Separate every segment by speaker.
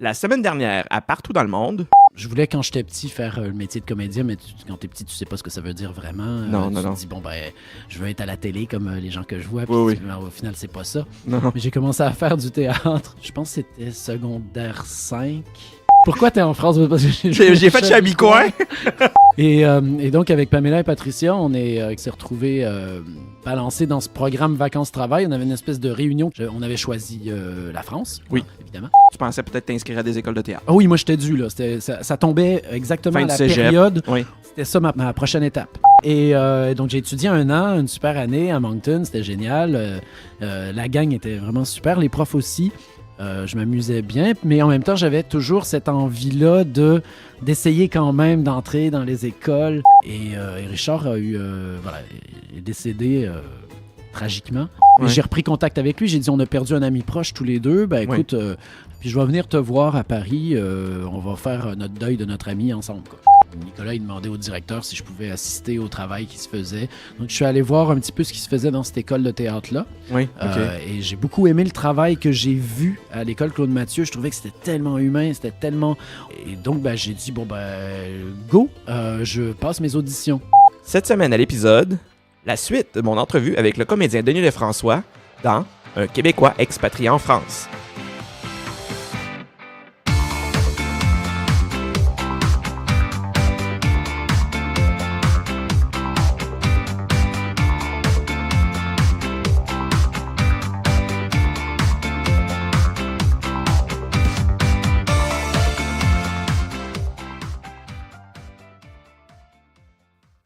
Speaker 1: La semaine dernière, à Partout dans le monde...
Speaker 2: Je voulais, quand j'étais petit, faire le métier de comédien, mais quand t'es petit, tu sais pas ce que ça veut dire vraiment.
Speaker 1: Non.
Speaker 2: Tu te dis, bon, ben, je veux être à la télé comme les gens que je vois. Puis
Speaker 1: Oui.
Speaker 2: au final, c'est pas ça.
Speaker 1: Non.
Speaker 2: Mais j'ai commencé à faire du théâtre. Je pense que c'était secondaire 5. Pourquoi t'es en France? Parce que
Speaker 1: J'ai fait Chabicoin.
Speaker 2: Et donc, avec Pamela et Patricia, on s'est retrouvés balancés dans ce programme Vacances-Travail. On avait une espèce de réunion. On avait choisi la France,
Speaker 1: oui,
Speaker 2: évidemment.
Speaker 1: Tu pensais peut-être t'inscrire à des écoles de théâtre.
Speaker 2: Ah oui, moi, j'étais dû. Là. Ça tombait exactement à la période.
Speaker 1: Oui.
Speaker 2: C'était ça ma prochaine étape. Et donc, j'ai étudié 1 an, une super année à Moncton. C'était génial. La gang était vraiment super. Les profs aussi. Je m'amusais bien, mais en même temps, j'avais toujours cette envie-là d'essayer quand même d'entrer dans les écoles. Et Richard est décédé tragiquement.
Speaker 1: Ouais.
Speaker 2: Et j'ai repris contact avec lui. J'ai dit, on a perdu un ami proche tous les deux. Ben écoute, puis je vais venir te voir à Paris. On va faire notre deuil de notre ami ensemble, quoi. Nicolas, il demandait au directeur si je pouvais assister au travail qui se faisait. Donc, je suis allé voir un petit peu ce qui se faisait dans cette école de théâtre-là.
Speaker 1: Oui, OK.
Speaker 2: Et j'ai beaucoup aimé le travail que j'ai vu à l'école Claude Mathieu. Je trouvais que c'était tellement humain, c'était tellement... Et donc, j'ai dit, go, je passe mes auditions.
Speaker 1: Cette semaine à l'épisode, la suite de mon entrevue avec le comédien Denis Lefrançois dans Un Québécois expatrié en France.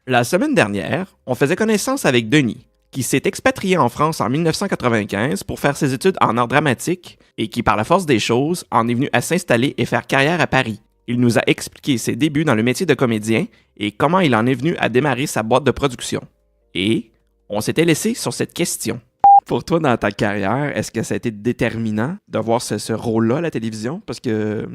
Speaker 1: La semaine dernière, on faisait connaissance avec Denis, qui s'est expatrié en France en 1995 pour faire ses études en art dramatique et qui, par la force des choses, en est venu à s'installer et faire carrière à Paris. Il nous a expliqué ses débuts dans le métier de comédien et comment il en est venu à démarrer sa boîte de production. Et on s'était laissé sur cette question. Pour toi, dans ta carrière, est-ce que ça a été déterminant d'avoir ce rôle-là à la télévision? Parce que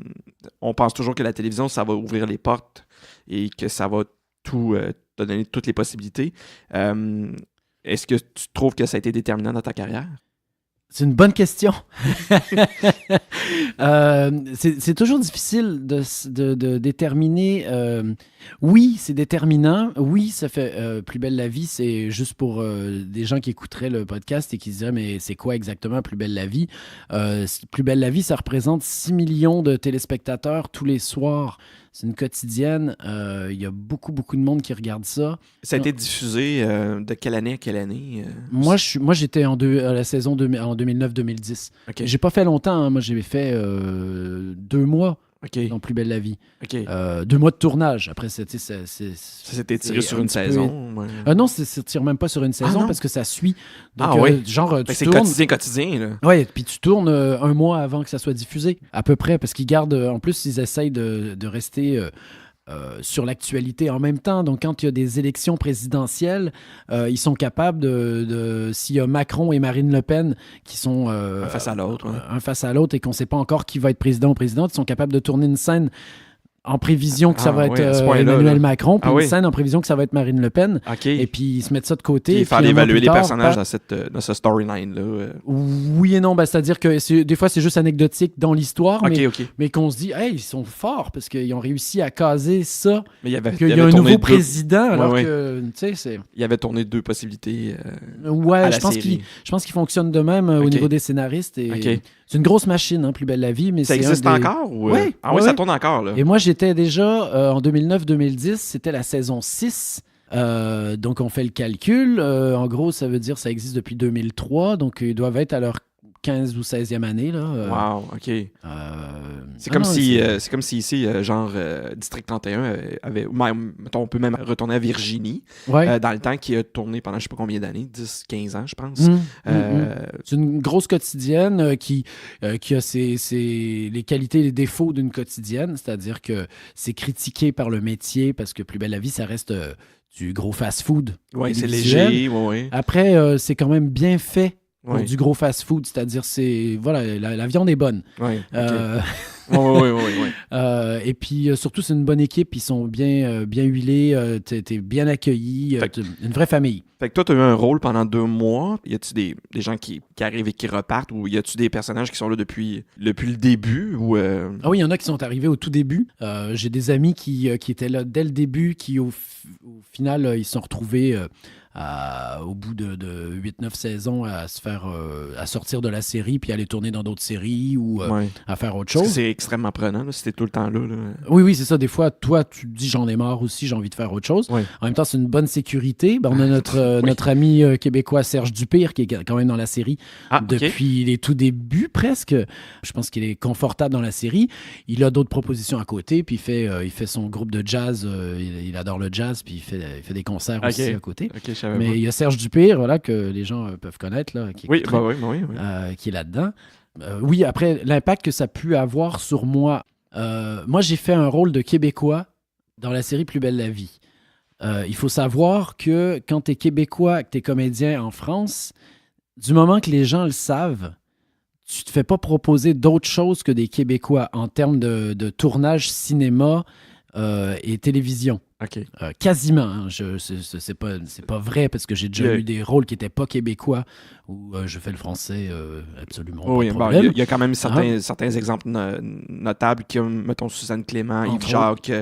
Speaker 1: on pense toujours que la télévision, ça va ouvrir les portes et que ça va tout te donner toutes les possibilités. Est-ce que tu trouves que ça a été déterminant dans ta carrière?
Speaker 2: C'est une bonne question. C'est toujours difficile de déterminer. Oui, c'est déterminant. Oui, ça fait Plus belle la vie. C'est juste pour des gens qui écouteraient le podcast et qui se diraient, mais c'est quoi exactement Plus belle la vie? Plus belle la vie, ça représente 6 millions de téléspectateurs tous les soirs. C'est une quotidienne. Il y a beaucoup, beaucoup de monde qui regarde ça.
Speaker 1: Ça a été diffusé de quelle année à quelle année?
Speaker 2: Moi, j'étais à la saison en 2009-2010.
Speaker 1: Okay.
Speaker 2: J'ai pas fait longtemps. Hein. Moi, j'ai fait 2 mois dans Plus belle la vie. 2 mois de tournage. Après, ça
Speaker 1: s'était tiré sur une saison?
Speaker 2: Non, ça ne tire même pas sur une saison parce que ça suit. Donc, genre, tu
Speaker 1: c'est
Speaker 2: tournes...
Speaker 1: quotidien, là.
Speaker 2: Oui, puis tu tournes 1 mois avant que ça soit diffusé, à peu près, parce qu'ils gardent... En plus, ils essayent de rester... sur l'actualité en même temps. Donc, quand il y a des élections présidentielles, ils sont capables s'il y a Macron et Marine Le Pen qui sont
Speaker 1: un face à l'autre,
Speaker 2: un face à l'autre et qu'on ne sait pas encore qui va être président ou présidente, ils sont capables de tourner une scène en prévision que ça va être Emmanuel Macron, puis une scène en prévision que ça va être Marine Le Pen. Et puis ils se mettent ça de côté.
Speaker 1: Puis il fallait évaluer les personnages dans ce storyline-là.
Speaker 2: Oui et non, c'est-à-dire que des fois c'est juste anecdotique dans l'histoire, mais qu'on se dit, hey, ils sont forts parce qu'ils ont réussi à caser ça, qu'il y a un nouveau président, alors que, tu sais, c'est...
Speaker 1: Il y avait tourné 2 possibilités
Speaker 2: je pense qu'ils fonctionnent de même au niveau des scénaristes. Et c'est une grosse machine, hein, Plus belle la vie. Mais
Speaker 1: ça existe encore?
Speaker 2: Oui.
Speaker 1: Ça tourne encore, là.
Speaker 2: Et moi, j'étais déjà, en 2009-2010, c'était la saison 6. Donc, on fait le calcul. En gros, ça veut dire que ça existe depuis 2003. Donc, ils doivent être à leur 15 ou 16e année. Là.
Speaker 1: Wow, OK. C'est comme si ici, District 31 avait... on peut même retourner à Virginie, dans le temps qui a tourné pendant je ne sais pas combien d'années, 10-15 ans, je pense.
Speaker 2: C'est une grosse quotidienne qui a les qualités et les défauts d'une quotidienne, c'est-à-dire que c'est critiqué par le métier parce que Plus belle la vie, ça reste du gros fast-food.
Speaker 1: Oui, c'est léger. Ouais.
Speaker 2: Après, c'est quand même bien fait. Pour du gros fast-food, c'est-à-dire la viande est bonne.
Speaker 1: Ouais, Oui.
Speaker 2: Et puis, surtout, c'est une bonne équipe. Ils sont bien huilés. T'es bien accueilli. Une vraie famille.
Speaker 1: Fait que toi, tu as eu un rôle pendant 2 mois. Y a-tu des gens qui arrivent et qui repartent, ou y a-tu des personnages qui sont là depuis le début? Ou
Speaker 2: Ah oui, il y en a qui sont arrivés au tout début. J'ai des amis qui étaient là dès le début, qui au final, ils se sont retrouvés au bout de 8-9 saisons à sortir de la série puis aller tourner dans d'autres séries ou à faire autre chose.
Speaker 1: C'est extrêmement prenant, là, si t'es tout le temps là.
Speaker 2: Oui, c'est ça. Des fois, toi, tu te dis j'en ai marre aussi, j'ai envie de faire autre chose.
Speaker 1: Oui.
Speaker 2: En même temps, c'est une bonne sécurité. On a notre ami québécois Serge Dupire qui est quand même dans la série depuis les tout débuts presque. Je pense qu'il est confortable dans la série. Il a d'autres propositions à côté, puis il fait son groupe de jazz. Il adore le jazz, puis il fait des concerts aussi à côté. Mais il y a Serge Dupire, voilà, que les gens peuvent connaître, là, qui est là-dedans. Oui, après, l'impact que ça a pu avoir sur moi. Moi, j'ai fait un rôle de Québécois dans la série Plus belle la vie. Il faut savoir que quand tu es Québécois, que tu es comédien en France, du moment que les gens le savent, tu te fais pas proposer d'autres choses que des Québécois en termes de tournage cinéma et télévision.
Speaker 1: OK.
Speaker 2: Quasiment. Hein. C'est pas vrai parce que j'ai déjà eu des rôles qui n'étaient pas québécois où je fais le français absolument pas de problème.
Speaker 1: Il y a quand même certains exemples notables comme, mettons, Suzanne Clément, Yves Jacques,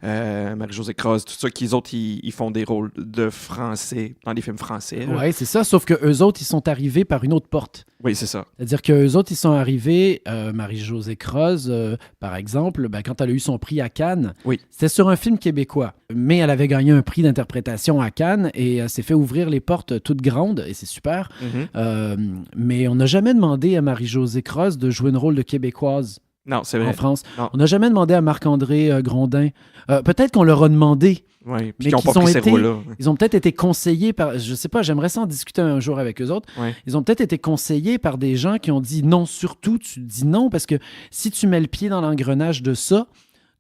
Speaker 1: Marie-Josée Croze, tout ça, ils font des rôles de français dans des films français.
Speaker 2: Oui, c'est ça, sauf qu'eux autres, ils sont arrivés par une autre porte.
Speaker 1: Oui, c'est ça.
Speaker 2: C'est-à-dire qu'eux autres, ils sont arrivés, Marie-Josée Croze, par exemple, quand elle a eu son prix à Cannes, c'était sur un film québécois. Mais elle avait gagné un prix d'interprétation à Cannes et elle s'est fait ouvrir les portes toutes grandes et c'est super. Mais on n'a jamais demandé à Marie-Josée Croze de jouer un rôle de Québécoise.
Speaker 1: Non, c'est vrai.
Speaker 2: En France.
Speaker 1: Non.
Speaker 2: On n'a jamais demandé à Marc-André Grondin. Peut-être qu'on leur a demandé.
Speaker 1: Oui, puis qu'ils n'ont pas pris ces rôles-là.
Speaker 2: Ils ont peut-être été conseillés par... Je sais pas, j'aimerais ça en discuter un jour avec eux autres.
Speaker 1: Oui.
Speaker 2: Ils ont peut-être été conseillés par des gens qui ont dit non. Surtout, tu dis non parce que si tu mets le pied dans l'engrenage de ça,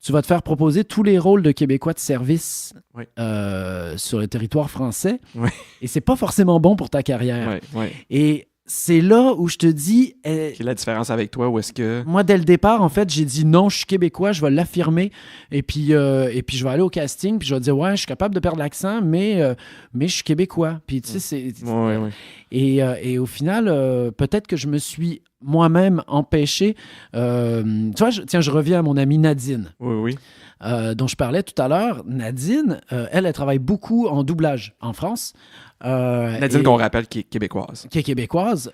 Speaker 2: tu vas te faire proposer tous les rôles de Québécois de service sur le territoire français.
Speaker 1: Oui.
Speaker 2: Et c'est pas forcément bon pour ta carrière.
Speaker 1: Oui.
Speaker 2: Et c'est là où je te dis...
Speaker 1: Quelle est la différence avec toi? Ou est-ce que...
Speaker 2: Moi, dès le départ, en fait, j'ai dit non, je suis Québécois, je vais l'affirmer. Et puis je vais aller au casting, puis je vais dire, ouais, je suis capable de perdre l'accent, mais je suis Québécois. Puis tu sais, c'est...
Speaker 1: Oui.
Speaker 2: Et au final, peut-être que je me suis moi-même empêché. Tu vois, je reviens à mon amie Nadine.
Speaker 1: Oui.
Speaker 2: Dont je parlais tout à l'heure. Nadine, elle travaille beaucoup en doublage en France.
Speaker 1: Nadine, qu'on rappelle, qui est québécoise.
Speaker 2: Qui est québécoise.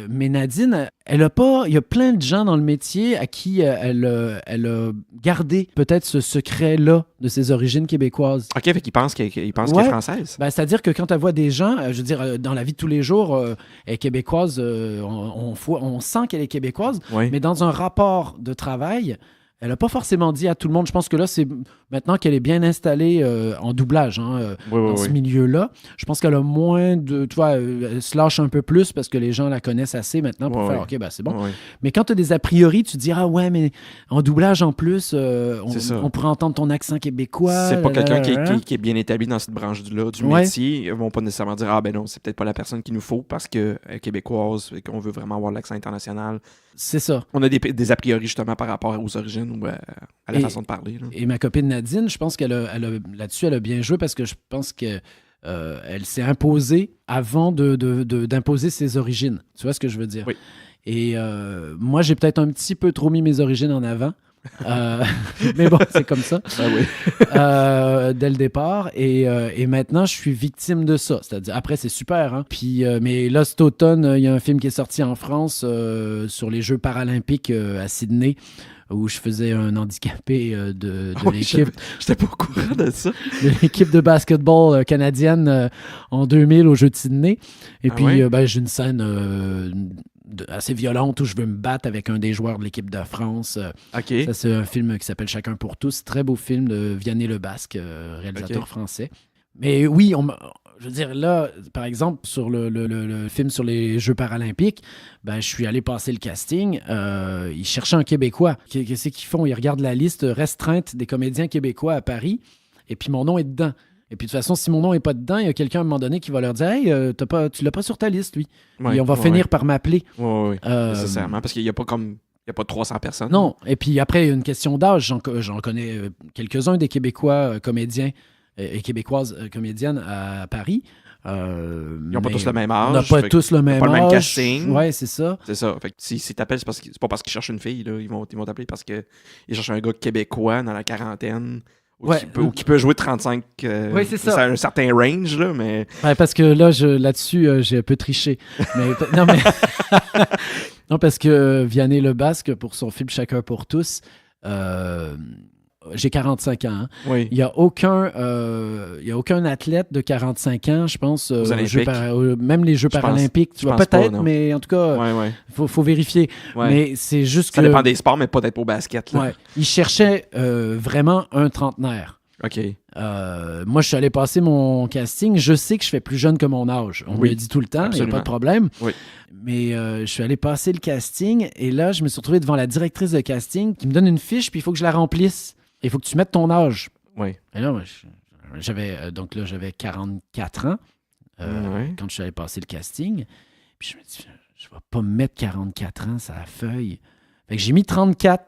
Speaker 2: Mais Nadine, elle a pas... Il y a plein de gens dans le métier à qui elle a gardé peut-être ce secret-là de ses origines québécoises.
Speaker 1: OK, fait qu'il pense qu'elle est française.
Speaker 2: Ben, c'est-à-dire que quand elle voit des gens, je veux dire, dans la vie de tous les jours, elle est québécoise, on sent qu'elle est québécoise, mais dans un rapport de travail... Elle n'a pas forcément dit à tout le monde. Je pense que là, c'est maintenant qu'elle est bien installée en doublage dans ce milieu-là. Je pense qu'elle a moins de... Tu vois, elle se lâche un peu plus parce que les gens la connaissent assez maintenant pour faire « OK, ben c'est bon ». Mais quand tu as des a priori, tu te dis « Ah ouais, mais en doublage en plus, on pourrait entendre ton accent québécois. »
Speaker 1: C'est pas quelqu'un qui est bien établi dans cette branche-là du métier. Ils vont pas nécessairement dire « Ah ben non, c'est peut-être pas la personne qu'il nous faut parce qu'elle est québécoise et qu'on veut vraiment avoir l'accent international. »
Speaker 2: C'est ça.
Speaker 1: On a des a priori justement par rapport aux origines ou à la façon de parler. Là.
Speaker 2: Et ma copine Nadine, je pense là-dessus, elle a bien joué parce que je pense que elle s'est imposée avant d'imposer ses origines. Tu vois ce que je veux dire?
Speaker 1: Oui.
Speaker 2: Et moi, j'ai peut-être un petit peu trop mis mes origines en avant. Mais bon, c'est comme ça. Dès le départ. Et maintenant, je suis victime de ça. C'est-à-dire, après, c'est super. Hein? Puis, mais là, cet automne, il y a un film qui est sorti en France sur les Jeux paralympiques à Sydney, où je faisais un handicapé de l'équipe.
Speaker 1: J'étais pas au courant de ça.
Speaker 2: De l'équipe de basketball canadienne en 2000 aux Jeux de Sydney. Et puis, j'ai une scène assez violente où je veux me battre avec un des joueurs de l'équipe de France.
Speaker 1: OK.
Speaker 2: Ça, c'est un film qui s'appelle Chacun pour tous. Très beau film de Vianney Lebasque, réalisateur français. Mais oui, je veux dire, là, par exemple, sur le film sur les Jeux paralympiques, je suis allé passer le casting. Ils cherchaient un Québécois. Qu'est-ce qu'ils font? Ils regardent la liste restreinte des comédiens québécois à Paris, et puis mon nom est dedans. Et puis de toute façon, si mon nom n'est pas dedans, il y a quelqu'un à un moment donné qui va leur dire « Hey, tu l'as pas sur ta liste, lui. » Et on va finir par m'appeler.
Speaker 1: Oui, nécessairement, parce qu'il n'y a pas comme... n'y a pas 300 personnes.
Speaker 2: Non. Et puis après, il y a une question d'âge. J'en connais quelques-uns des Québécois comédiens et Québécoises comédiennes à Paris.
Speaker 1: Ils n'ont pas tous le même âge.
Speaker 2: On n'a pas tous le même âge.
Speaker 1: Pas le même casting.
Speaker 2: Oui, c'est ça.
Speaker 1: C'est ça. Fait que si t'appelles, c'est pas parce qu'ils cherchent une fille. Là. Ils vont t'appeler parce qu'ils cherchent un gars québécois dans la quarantaine. Ou qui peut jouer 35.
Speaker 2: Oui, c'est ça.
Speaker 1: C'est un certain range, là, mais.
Speaker 2: Ouais, parce que là-dessus, j'ai un peu triché. Non, mais. Non, parce que Vianney Lebasque, pour son film Chacun pour tous, j'ai 45 ans. Hein.
Speaker 1: Oui.
Speaker 2: Il n'y a aucun athlète de 45 ans, je pense, même les Jeux paralympiques. Tu vois, peut-être, pas, mais en tout cas, faut vérifier. Ouais. Mais c'est juste
Speaker 1: ça dépend des sports, mais pas d'être au basket. Là.
Speaker 2: Ouais. Il cherchait vraiment un trentenaire.
Speaker 1: OK.
Speaker 2: Moi, je suis allé passer mon casting. Je sais que je fais plus jeune que mon âge. On me le dit tout le temps, il n'y a pas de problème.
Speaker 1: Oui.
Speaker 2: Mais je suis allé passer le casting et là, je me suis retrouvé devant la directrice de casting qui me donne une fiche puis il faut que je la remplisse. Il faut que tu mettes ton âge.
Speaker 1: Oui.
Speaker 2: Et là, j'avais 44 ans quand je suis allé passer le casting. Puis je me dis, je ne vais pas me mettre 44 ans sur la feuille. Fait que j'ai mis 34.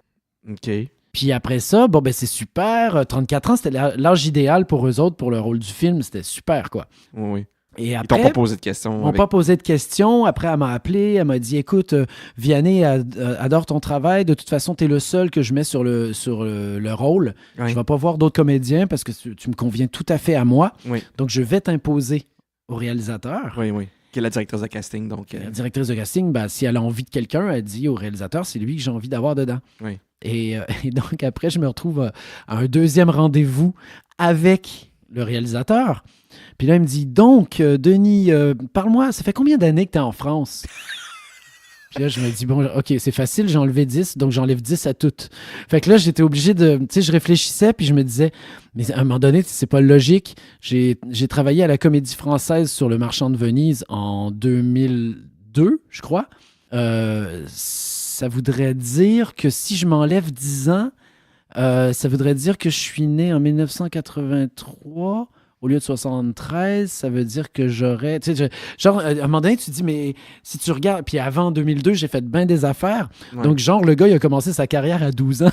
Speaker 1: OK.
Speaker 2: Puis après ça, c'est super. 34 ans, c'était l'âge idéal pour eux autres, pour le rôle du film. C'était super, quoi.
Speaker 1: Oui.
Speaker 2: Et après,
Speaker 1: ils t'ont pas posé de questions.
Speaker 2: Ils m'ont pas posé de questions. Après, elle m'a appelé. Elle m'a dit, écoute, Vianney adore ton travail. De toute façon, tu es le seul que je mets sur le rôle. Oui. Je ne vais pas voir d'autres comédiens parce que tu me conviens tout à fait à moi.
Speaker 1: Oui.
Speaker 2: Donc, je vais t'imposer au réalisateur.
Speaker 1: Oui, oui. Qui est la directrice de casting. Donc,
Speaker 2: La directrice de casting, si elle a envie de quelqu'un, elle dit au réalisateur, c'est lui que j'ai envie d'avoir dedans.
Speaker 1: Oui.
Speaker 2: Et donc, après, je me retrouve à un deuxième rendez-vous avec le réalisateur. Puis là, il me dit, donc, Denis, parle-moi, ça fait combien d'années que tu es en France? Puis là, je me dis, bon, OK, c'est facile, j'ai enlevé 10, donc j'enlève 10 à toutes. Fait que là, j'étais obligé de... Tu sais, je réfléchissais, puis je me disais, mais à un moment donné, c'est pas logique. J'ai travaillé à la Comédie Française sur Le Marchand de Venise en 2002, je crois. Ça voudrait dire que si je m'enlève 10 ans, ça voudrait dire que je suis né en 1983... Au lieu de 73, ça veut dire que j'aurais... Tu sais, genre, à un moment donné, tu te dis, mais si tu regardes... Puis avant 2002, j'ai fait bien des affaires. Ouais. Donc, genre, le gars, il a commencé sa carrière à 12 ans.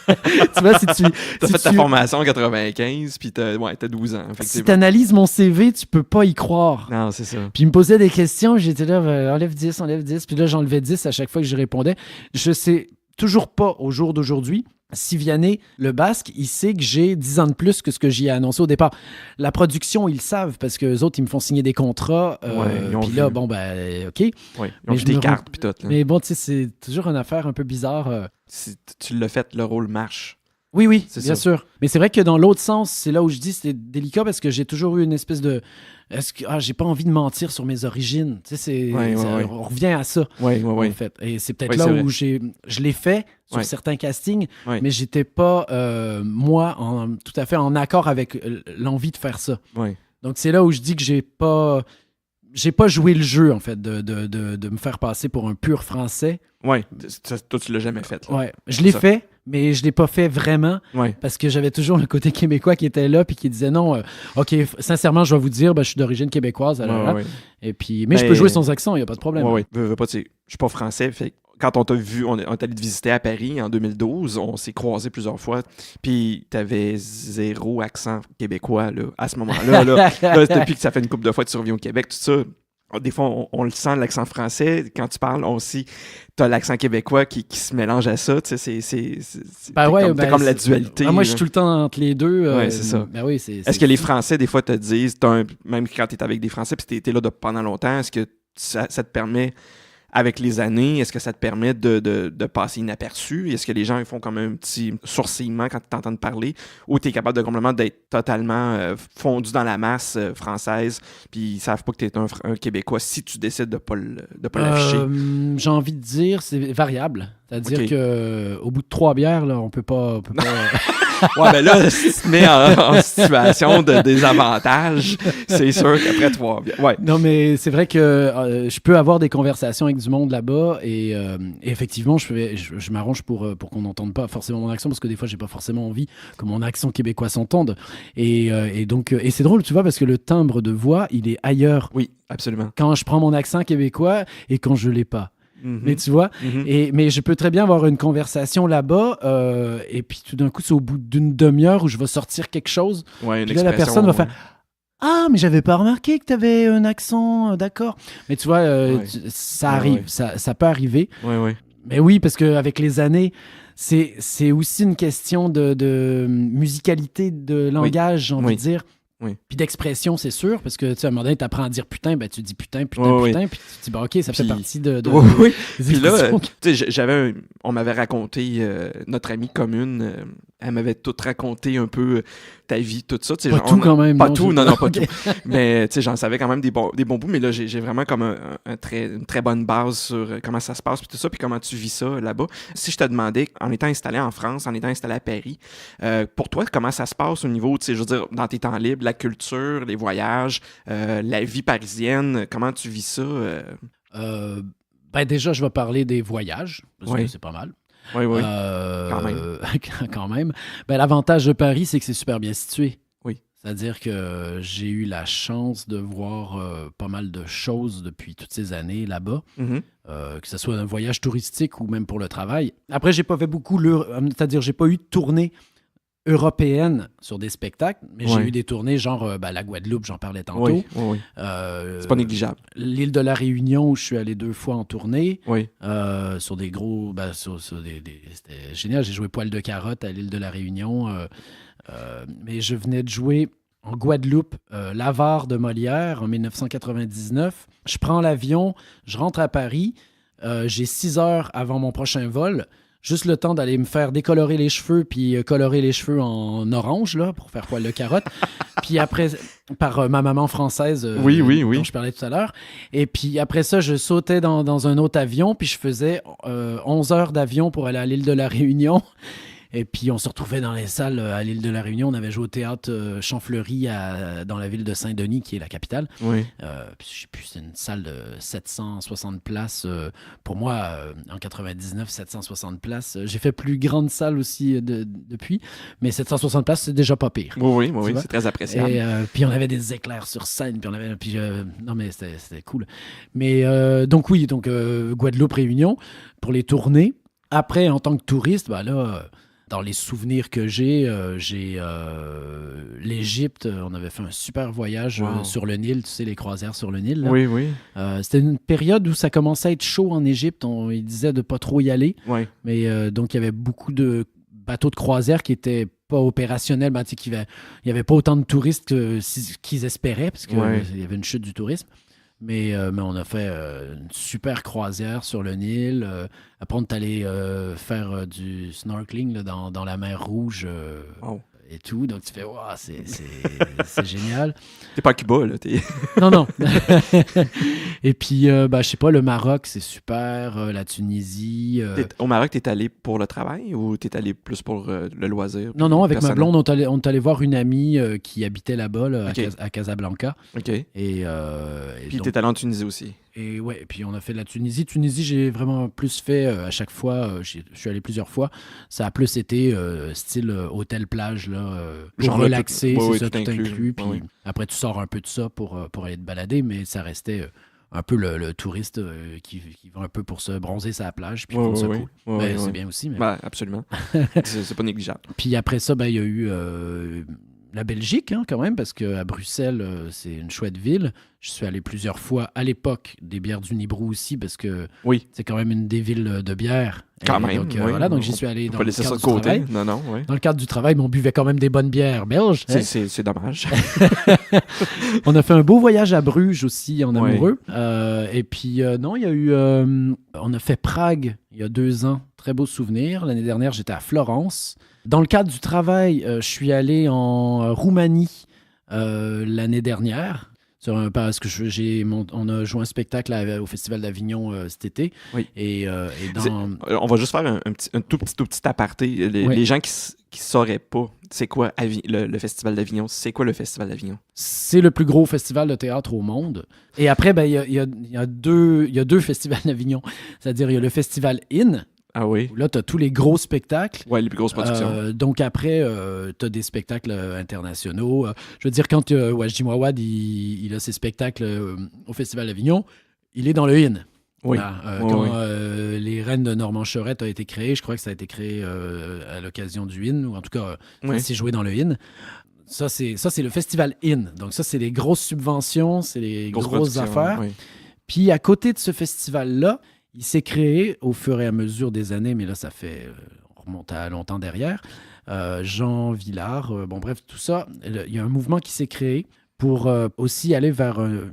Speaker 2: Tu vois, si tu...
Speaker 1: T'as fait ta formation en 95, puis t'as 12 ans.
Speaker 2: Si t'analyses mon CV, tu peux pas y croire.
Speaker 1: Non, c'est ça.
Speaker 2: Puis il me posait des questions, j'étais là, enlève 10. Puis là, j'enlevais 10 à chaque fois que je répondais. Je sais toujours pas, au jour d'aujourd'hui, si Vianney Lebasque, il sait que j'ai 10 ans de plus que ce que j'y ai annoncé au départ. La production, ils le savent parce que les autres, ils me font signer des contrats. Puis là, OK.
Speaker 1: Oui, ils ont vu des cartes puis tout. Là.
Speaker 2: Mais bon, tu sais, c'est toujours une affaire un peu bizarre.
Speaker 1: Si tu l'as fait, le rôle marche.
Speaker 2: Oui, bien sûr. Mais c'est vrai que dans l'autre sens, c'est là où je dis c'est délicat parce que j'ai toujours eu une espèce de... j'ai pas envie de mentir sur mes origines. Tu sais, on revient à ça, en fait. Et c'est peut-être là où je l'ai fait sur certains castings, mais j'étais pas, moi, tout à fait en accord avec l'envie de faire ça. Donc, c'est là où je dis que j'ai pas joué le jeu, en fait, de me faire passer pour un pur Français.
Speaker 1: Oui, toi, tu l'as jamais fait.
Speaker 2: Oui, je l'ai fait, mais je l'ai pas fait vraiment parce que j'avais toujours le côté québécois qui était là puis qui disait non, OK, sincèrement, je vais vous dire, je suis d'origine québécoise. Et puis, mais je peux jouer sans accent, il n'y a pas de problème.
Speaker 1: Oui, je suis pas français, fait quand on t'a vu, on est allé te visiter à Paris en 2012, on s'est croisés plusieurs fois, puis t'avais 0 accent québécois là, à ce moment-là. Là, depuis que ça fait une couple de fois que tu reviens au Québec, tout ça, des fois, on le sent, l'accent français. Quand tu parles, on aussi, t'as l'accent québécois qui se mélange à ça. Tu sais, c'est comme la dualité.
Speaker 2: Moi, je suis tout le temps entre les deux.
Speaker 1: Oui, c'est ça. Est-ce que les Français, des fois, te disent, même quand t'es avec des Français, puis t'es là pendant longtemps, est-ce que ça te permet... Avec les années, est-ce que ça te permet de passer inaperçu? Est-ce que les gens ils font comme un petit sourcillement quand ils t'entendent parler? Ou tu es capable de complètement d'être totalement fondu dans la masse française puis ils savent pas que tu es un Québécois si tu décides de pas l'afficher?
Speaker 2: J'ai envie de dire, c'est variable. C'est-à-dire qu'au bout de 3 bières, là, on peut pas...
Speaker 1: Ouais, ben là, si tu te mets en situation de désavantage, c'est sûr qu'après 3 bières... Ouais.
Speaker 2: Non, mais c'est vrai que je peux avoir des conversations avec du monde là-bas et effectivement, je m'arrange pour qu'on n'entende pas forcément mon accent parce que des fois, j'ai pas forcément envie que mon accent québécois s'entende. Et donc, c'est drôle, tu vois, parce que le timbre de voix, il est ailleurs.
Speaker 1: Oui, absolument.
Speaker 2: Quand je prends mon accent québécois et quand je l'ai pas. Mais tu vois, mais je peux très bien avoir une conversation là-bas, et puis tout d'un coup, c'est au bout d'une demi-heure où je vais sortir quelque chose.
Speaker 1: Ouais, une
Speaker 2: Puis là, la personne va faire « Ah, mais j'avais pas remarqué que tu avais un accent, d'accord. » Mais tu vois, ça arrive, ça peut arriver.
Speaker 1: Ouais.
Speaker 2: Mais oui, parce qu'avec les années, c'est aussi une question de musicalité, de langage, j'ai envie de dire.
Speaker 1: Oui.
Speaker 2: Puis d'expression, c'est sûr, parce que tu sais, à un moment donné, tu apprends à dire putain, ben tu dis putain, puis tu dis, ben, OK, ça fait partie de
Speaker 1: oui.
Speaker 2: des
Speaker 1: Puis là,
Speaker 2: expressions.
Speaker 1: tu sais, on m'avait raconté, notre amie commune, elle m'avait tout raconté un peu ta vie, tout ça.
Speaker 2: Pas tout quand même.
Speaker 1: Pas tout, non, pas
Speaker 2: okay.
Speaker 1: tout. Mais tu sais, j'en savais quand même des bons bouts, mais là, j'ai vraiment comme une très bonne base sur comment ça se passe, puis tout ça, puis comment tu vis ça là-bas. Si je te demandais, en étant installé en France, en étant installé à Paris, pour toi, comment ça se passe au niveau, tu sais, je veux dire, dans tes temps libres, la culture, les voyages, la vie parisienne, comment tu vis ça?
Speaker 2: Ben déjà, je vais parler des voyages, parce que c'est pas mal.
Speaker 1: Oui. Quand même.
Speaker 2: Quand même. Ben, l'avantage de Paris, c'est que c'est super bien situé.
Speaker 1: Oui.
Speaker 2: C'est-à-dire que j'ai eu la chance de voir pas mal de choses depuis toutes ces années là-bas, que ce soit un voyage touristique ou même pour le travail. Après, j'ai pas fait beaucoup, c'est-à-dire j'ai pas eu de tournée européenne sur des spectacles, mais j'ai eu des tournées genre la Guadeloupe, j'en parlais tantôt.
Speaker 1: Oui. C'est pas négligeable.
Speaker 2: L'île de la Réunion, où je suis allé 2 fois en tournée.
Speaker 1: Oui.
Speaker 2: Sur des gros... c'était génial. J'ai joué Poil de carotte à l'île de la Réunion. Mais je venais de jouer en Guadeloupe, L'Avare de Molière en 1999. Je prends l'avion, je rentre à Paris. J'ai 6 heures avant mon prochain vol. Juste le temps d'aller me faire décolorer les cheveux puis colorer les cheveux en orange là, pour faire Poil de carotte. Puis après, par ma maman française dont je parlais tout à l'heure. Et puis après ça, je sautais dans un autre avion puis je faisais 11 heures d'avion pour aller à l'île de la Réunion. Et puis, on se retrouvait dans les salles à l'île de la Réunion. On avait joué au théâtre Champfleury dans la ville de Saint-Denis, qui est la capitale. Oui. Puis, je sais plus, c'est une salle de 760 places. Pour moi, en 99, 760 places. J'ai fait plus grande salle aussi depuis. Mais 760 places, c'est déjà pas pire.
Speaker 1: Oui, c'est très appréciable.
Speaker 2: Et puis, on avait des éclairs sur scène. Non, mais c'était cool. Mais donc, Guadeloupe, Réunion, pour les tournées. Après, en tant que touriste, ben là... Dans les souvenirs que j'ai l'Égypte. On avait fait un super voyage sur le Nil, tu sais, les croisières sur le Nil. Là.
Speaker 1: Oui.
Speaker 2: C'était une période où ça commençait à être chaud en Égypte. Ils disaient de ne pas trop y aller. Oui. Mais donc, il y avait beaucoup de bateaux de croisière qui n'étaient pas opérationnels. Ben, il n'y avait pas autant de touristes qu'ils espéraient, parce qu'il y avait une chute du tourisme. Mais on a fait une super croisière sur le Nil. Après, on est allé faire du snorkeling là, dans la mer Rouge et tout. Donc, tu fais, wow, c'est génial.
Speaker 1: T'es pas à Cuba, là.
Speaker 2: Non. Et puis, je sais pas, le Maroc, c'est super. La Tunisie.
Speaker 1: Au Maroc, t'es allé pour le travail ou t'es allé plus pour le loisir?
Speaker 2: Non, avec ma blonde, on est allé voir une amie qui habitait là-bas, là, à Casablanca.
Speaker 1: OK.
Speaker 2: Et
Speaker 1: puis t'es allé en Tunisie aussi.
Speaker 2: Et ouais, puis on a fait la Tunisie. Tunisie, j'ai vraiment plus fait à chaque fois. Je suis allé plusieurs fois. Ça a plus été style hôtel-plage, là, pour relaxer, c'est ça, tout inclus. Puis après, tu sors un peu de ça pour aller te balader, mais ça restait un peu le touriste qui va un peu pour se bronzer sa plage, puis prendre ça cool. C'est bien aussi. Mais...
Speaker 1: absolument. c'est pas négligeable.
Speaker 2: Puis après ça, il y a eu... la Belgique, quand même, parce qu'à Bruxelles, c'est une chouette ville. Je suis allé plusieurs fois à l'époque des bières du Nibrou aussi, parce que c'est quand même une des villes de bière.
Speaker 1: Quand même,
Speaker 2: donc j'y suis allé dans le cadre du travail. Dans le cadre du travail, mais on buvait quand même des bonnes bières belges.
Speaker 1: C'est dommage.
Speaker 2: On a fait un beau voyage à Bruges aussi, en amoureux. Et puis, il y a eu... on a fait Prague il y a 2 ans. Très beau souvenir. L'année dernière, j'étais à Florence. Dans le cadre du travail, je suis allé en Roumanie l'année dernière. Parce que on a joué un spectacle au Festival d'Avignon cet été. Oui. Et
Speaker 1: on va juste faire un tout petit aparté. Les gens qui sauraient pas, c'est quoi le Festival d'Avignon? C'est quoi le Festival d'Avignon?
Speaker 2: C'est le plus gros festival de théâtre au monde. Et après, il y a 2 festivals d'Avignon. C'est-à-dire, il y a le Festival In.
Speaker 1: Ah oui.
Speaker 2: Là, tu as tous les gros spectacles.
Speaker 1: Oui, les plus grosses productions.
Speaker 2: Donc après, tu as des spectacles internationaux. Je veux dire, quand Wajdi Mouawad il a ses spectacles au Festival d'Avignon, il est dans le In.
Speaker 1: Oui.
Speaker 2: Quand les Reines de Normand-Chorette a été créé, je crois que ça a été créé à l'occasion du IN, ou en tout cas, ça s'est joué dans le IN. Ça, c'est le festival IN. Donc ça, c'est les grosses subventions, c'est les grosses affaires. Oui. Puis à côté de ce festival-là, il s'est créé au fur et à mesure des années, mais là, ça fait... on remonte à longtemps derrière. Jean Villard, bon bref, tout ça. Il y a un mouvement qui s'est créé pour aussi aller vers une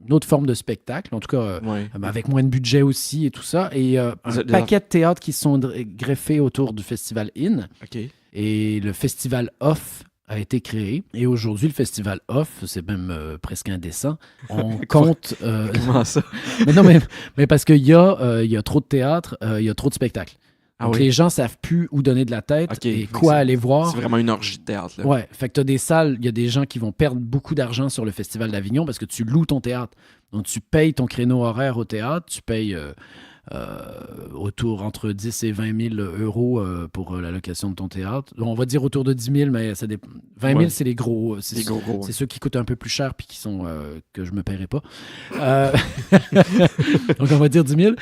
Speaker 2: autre forme de spectacle, en tout cas avec moins de budget aussi et tout ça. Et un paquet de théâtres qui sont greffés autour du festival IN. Okay. Et le festival OFF a été créé. Et aujourd'hui, le festival OFF, c'est même presque indécent. On compte...
Speaker 1: Comment ça?
Speaker 2: mais parce qu'il y a trop de théâtres, il y a trop de spectacles. Donc les gens ne savent plus où donner de la tête et quoi aller voir.
Speaker 1: C'est vraiment une orgie de théâtre. Là.
Speaker 2: Ouais, fait que tu as des salles, il y a des gens qui vont perdre beaucoup d'argent sur le Festival d'Avignon parce que tu loues ton théâtre. Donc tu payes ton créneau horaire au théâtre, tu payes autour entre 10 et 20 000 euros pour la location de ton théâtre. On va dire autour de 10 000, mais ça dépend. 20 000, c'est les gros. C'est ceux qui coûtent un peu plus cher puis qui sont que je ne me paierai pas. Donc, on va dire 10 000.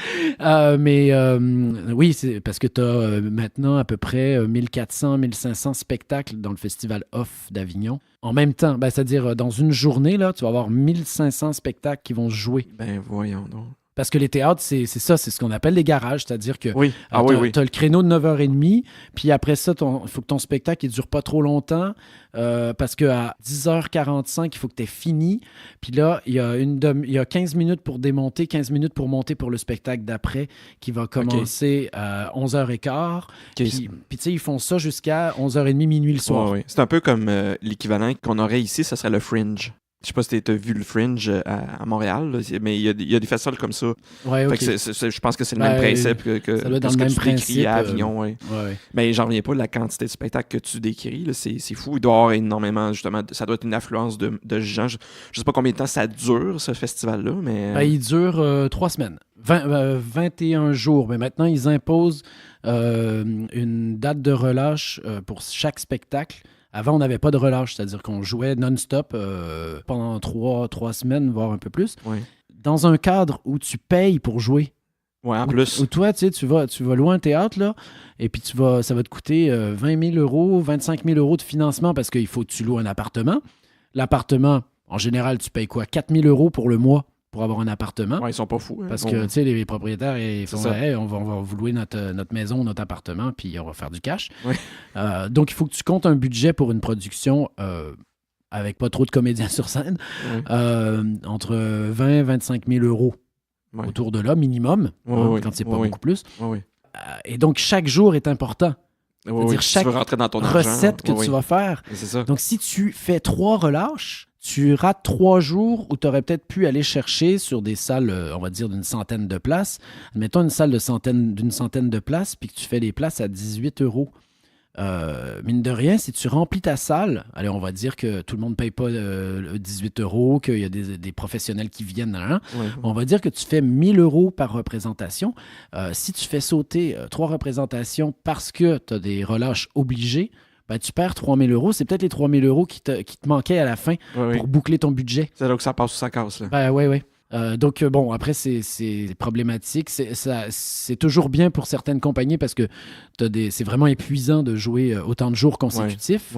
Speaker 2: Oui, c'est parce que tu as maintenant à peu près 1400, 1500 spectacles dans le Festival OFF d'Avignon. En même temps, c'est-à-dire dans une journée, là, tu vas avoir 1500 spectacles qui vont se jouer.
Speaker 1: Ben voyons donc.
Speaker 2: Parce que les théâtres, c'est ça, c'est ce qu'on appelle les garages, c'est-à-dire que
Speaker 1: tu
Speaker 2: as le créneau de 9h30, puis après ça, il faut que ton spectacle ne dure pas trop longtemps, parce qu'à 10h45, il faut que tu aies fini, puis là, il y a 15 minutes pour démonter, 15 minutes pour monter pour le spectacle d'après, qui va commencer à 11h15, puis tu sais, ils font ça jusqu'à 11h30, minuit le soir.
Speaker 1: C'est un peu comme l'équivalent qu'on aurait ici, ça serait le Fringe. Je sais pas si tu as vu le Fringe à Montréal, là, mais il y a des festivals comme ça.
Speaker 2: Ouais, okay.
Speaker 1: Je pense que c'est le même principe que
Speaker 2: ça doit être dans
Speaker 1: ce
Speaker 2: le
Speaker 1: que
Speaker 2: même
Speaker 1: tu décris à Avignon. Mais j'en reviens pas de la quantité de spectacles que tu décris. Là, c'est fou. Il doit y avoir énormément, justement, ça doit être une affluence de gens. Je sais pas combien de temps ça dure, ce festival-là, mais...
Speaker 2: il dure 3 semaines. 21 jours. Mais maintenant, ils imposent une date de relâche pour chaque spectacle. Avant, on n'avait pas de relâche, c'est-à-dire qu'on jouait non-stop pendant 3 semaines, voire un peu plus.
Speaker 1: Oui.
Speaker 2: Dans un cadre où tu payes pour jouer.
Speaker 1: Oui, en plus.
Speaker 2: Où toi, tu sais, tu vas loin au théâtre, là, et puis ça va te coûter 20 000 euros, 25 000 euros de financement parce qu'il faut que tu loues un appartement. L'appartement, en général, tu payes quoi? 4 000 euros pour le mois pour avoir un appartement.
Speaker 1: Oui, ils sont pas fous. Hein,
Speaker 2: parce que, tu sais, les propriétaires, ils font hey, on va vous louer notre maison, notre appartement, puis on va faire du cash.
Speaker 1: Oui.
Speaker 2: Donc, il faut que tu comptes un budget pour une production avec pas trop de comédiens sur scène, entre 20 et 25 000 euros.
Speaker 1: Oui.
Speaker 2: Autour de là, minimum, quand c'est pas beaucoup plus.
Speaker 1: Oui.
Speaker 2: Et donc, chaque jour est important. C'est-à-dire chaque recette que tu vas faire.
Speaker 1: C'est ça.
Speaker 2: Donc, si tu fais 3 relâches, tu rates 3 jours où tu aurais peut-être pu aller chercher sur des salles, on va dire, d'une centaine de places. Admettons une salle d'une centaine de places, puis que tu fais les places à 18 euros. Mine de rien, si tu remplis ta salle, allez, on va dire que tout le monde ne paye pas 18 euros, qu'il y a des professionnels qui viennent. On va dire que tu fais 1 000 euros par représentation. Si tu fais sauter 3 représentations parce que tu as des relâches obligées, tu perds 3 000 euros. C'est peut-être les 3 000 euros qui te manquaient à la fin pour boucler ton budget.
Speaker 1: C'est là que ça passe ou ça casse. Là.
Speaker 2: Oui. Donc, bon, après, c'est problématique. C'est toujours bien pour certaines compagnies parce que c'est vraiment épuisant de jouer autant de jours consécutifs.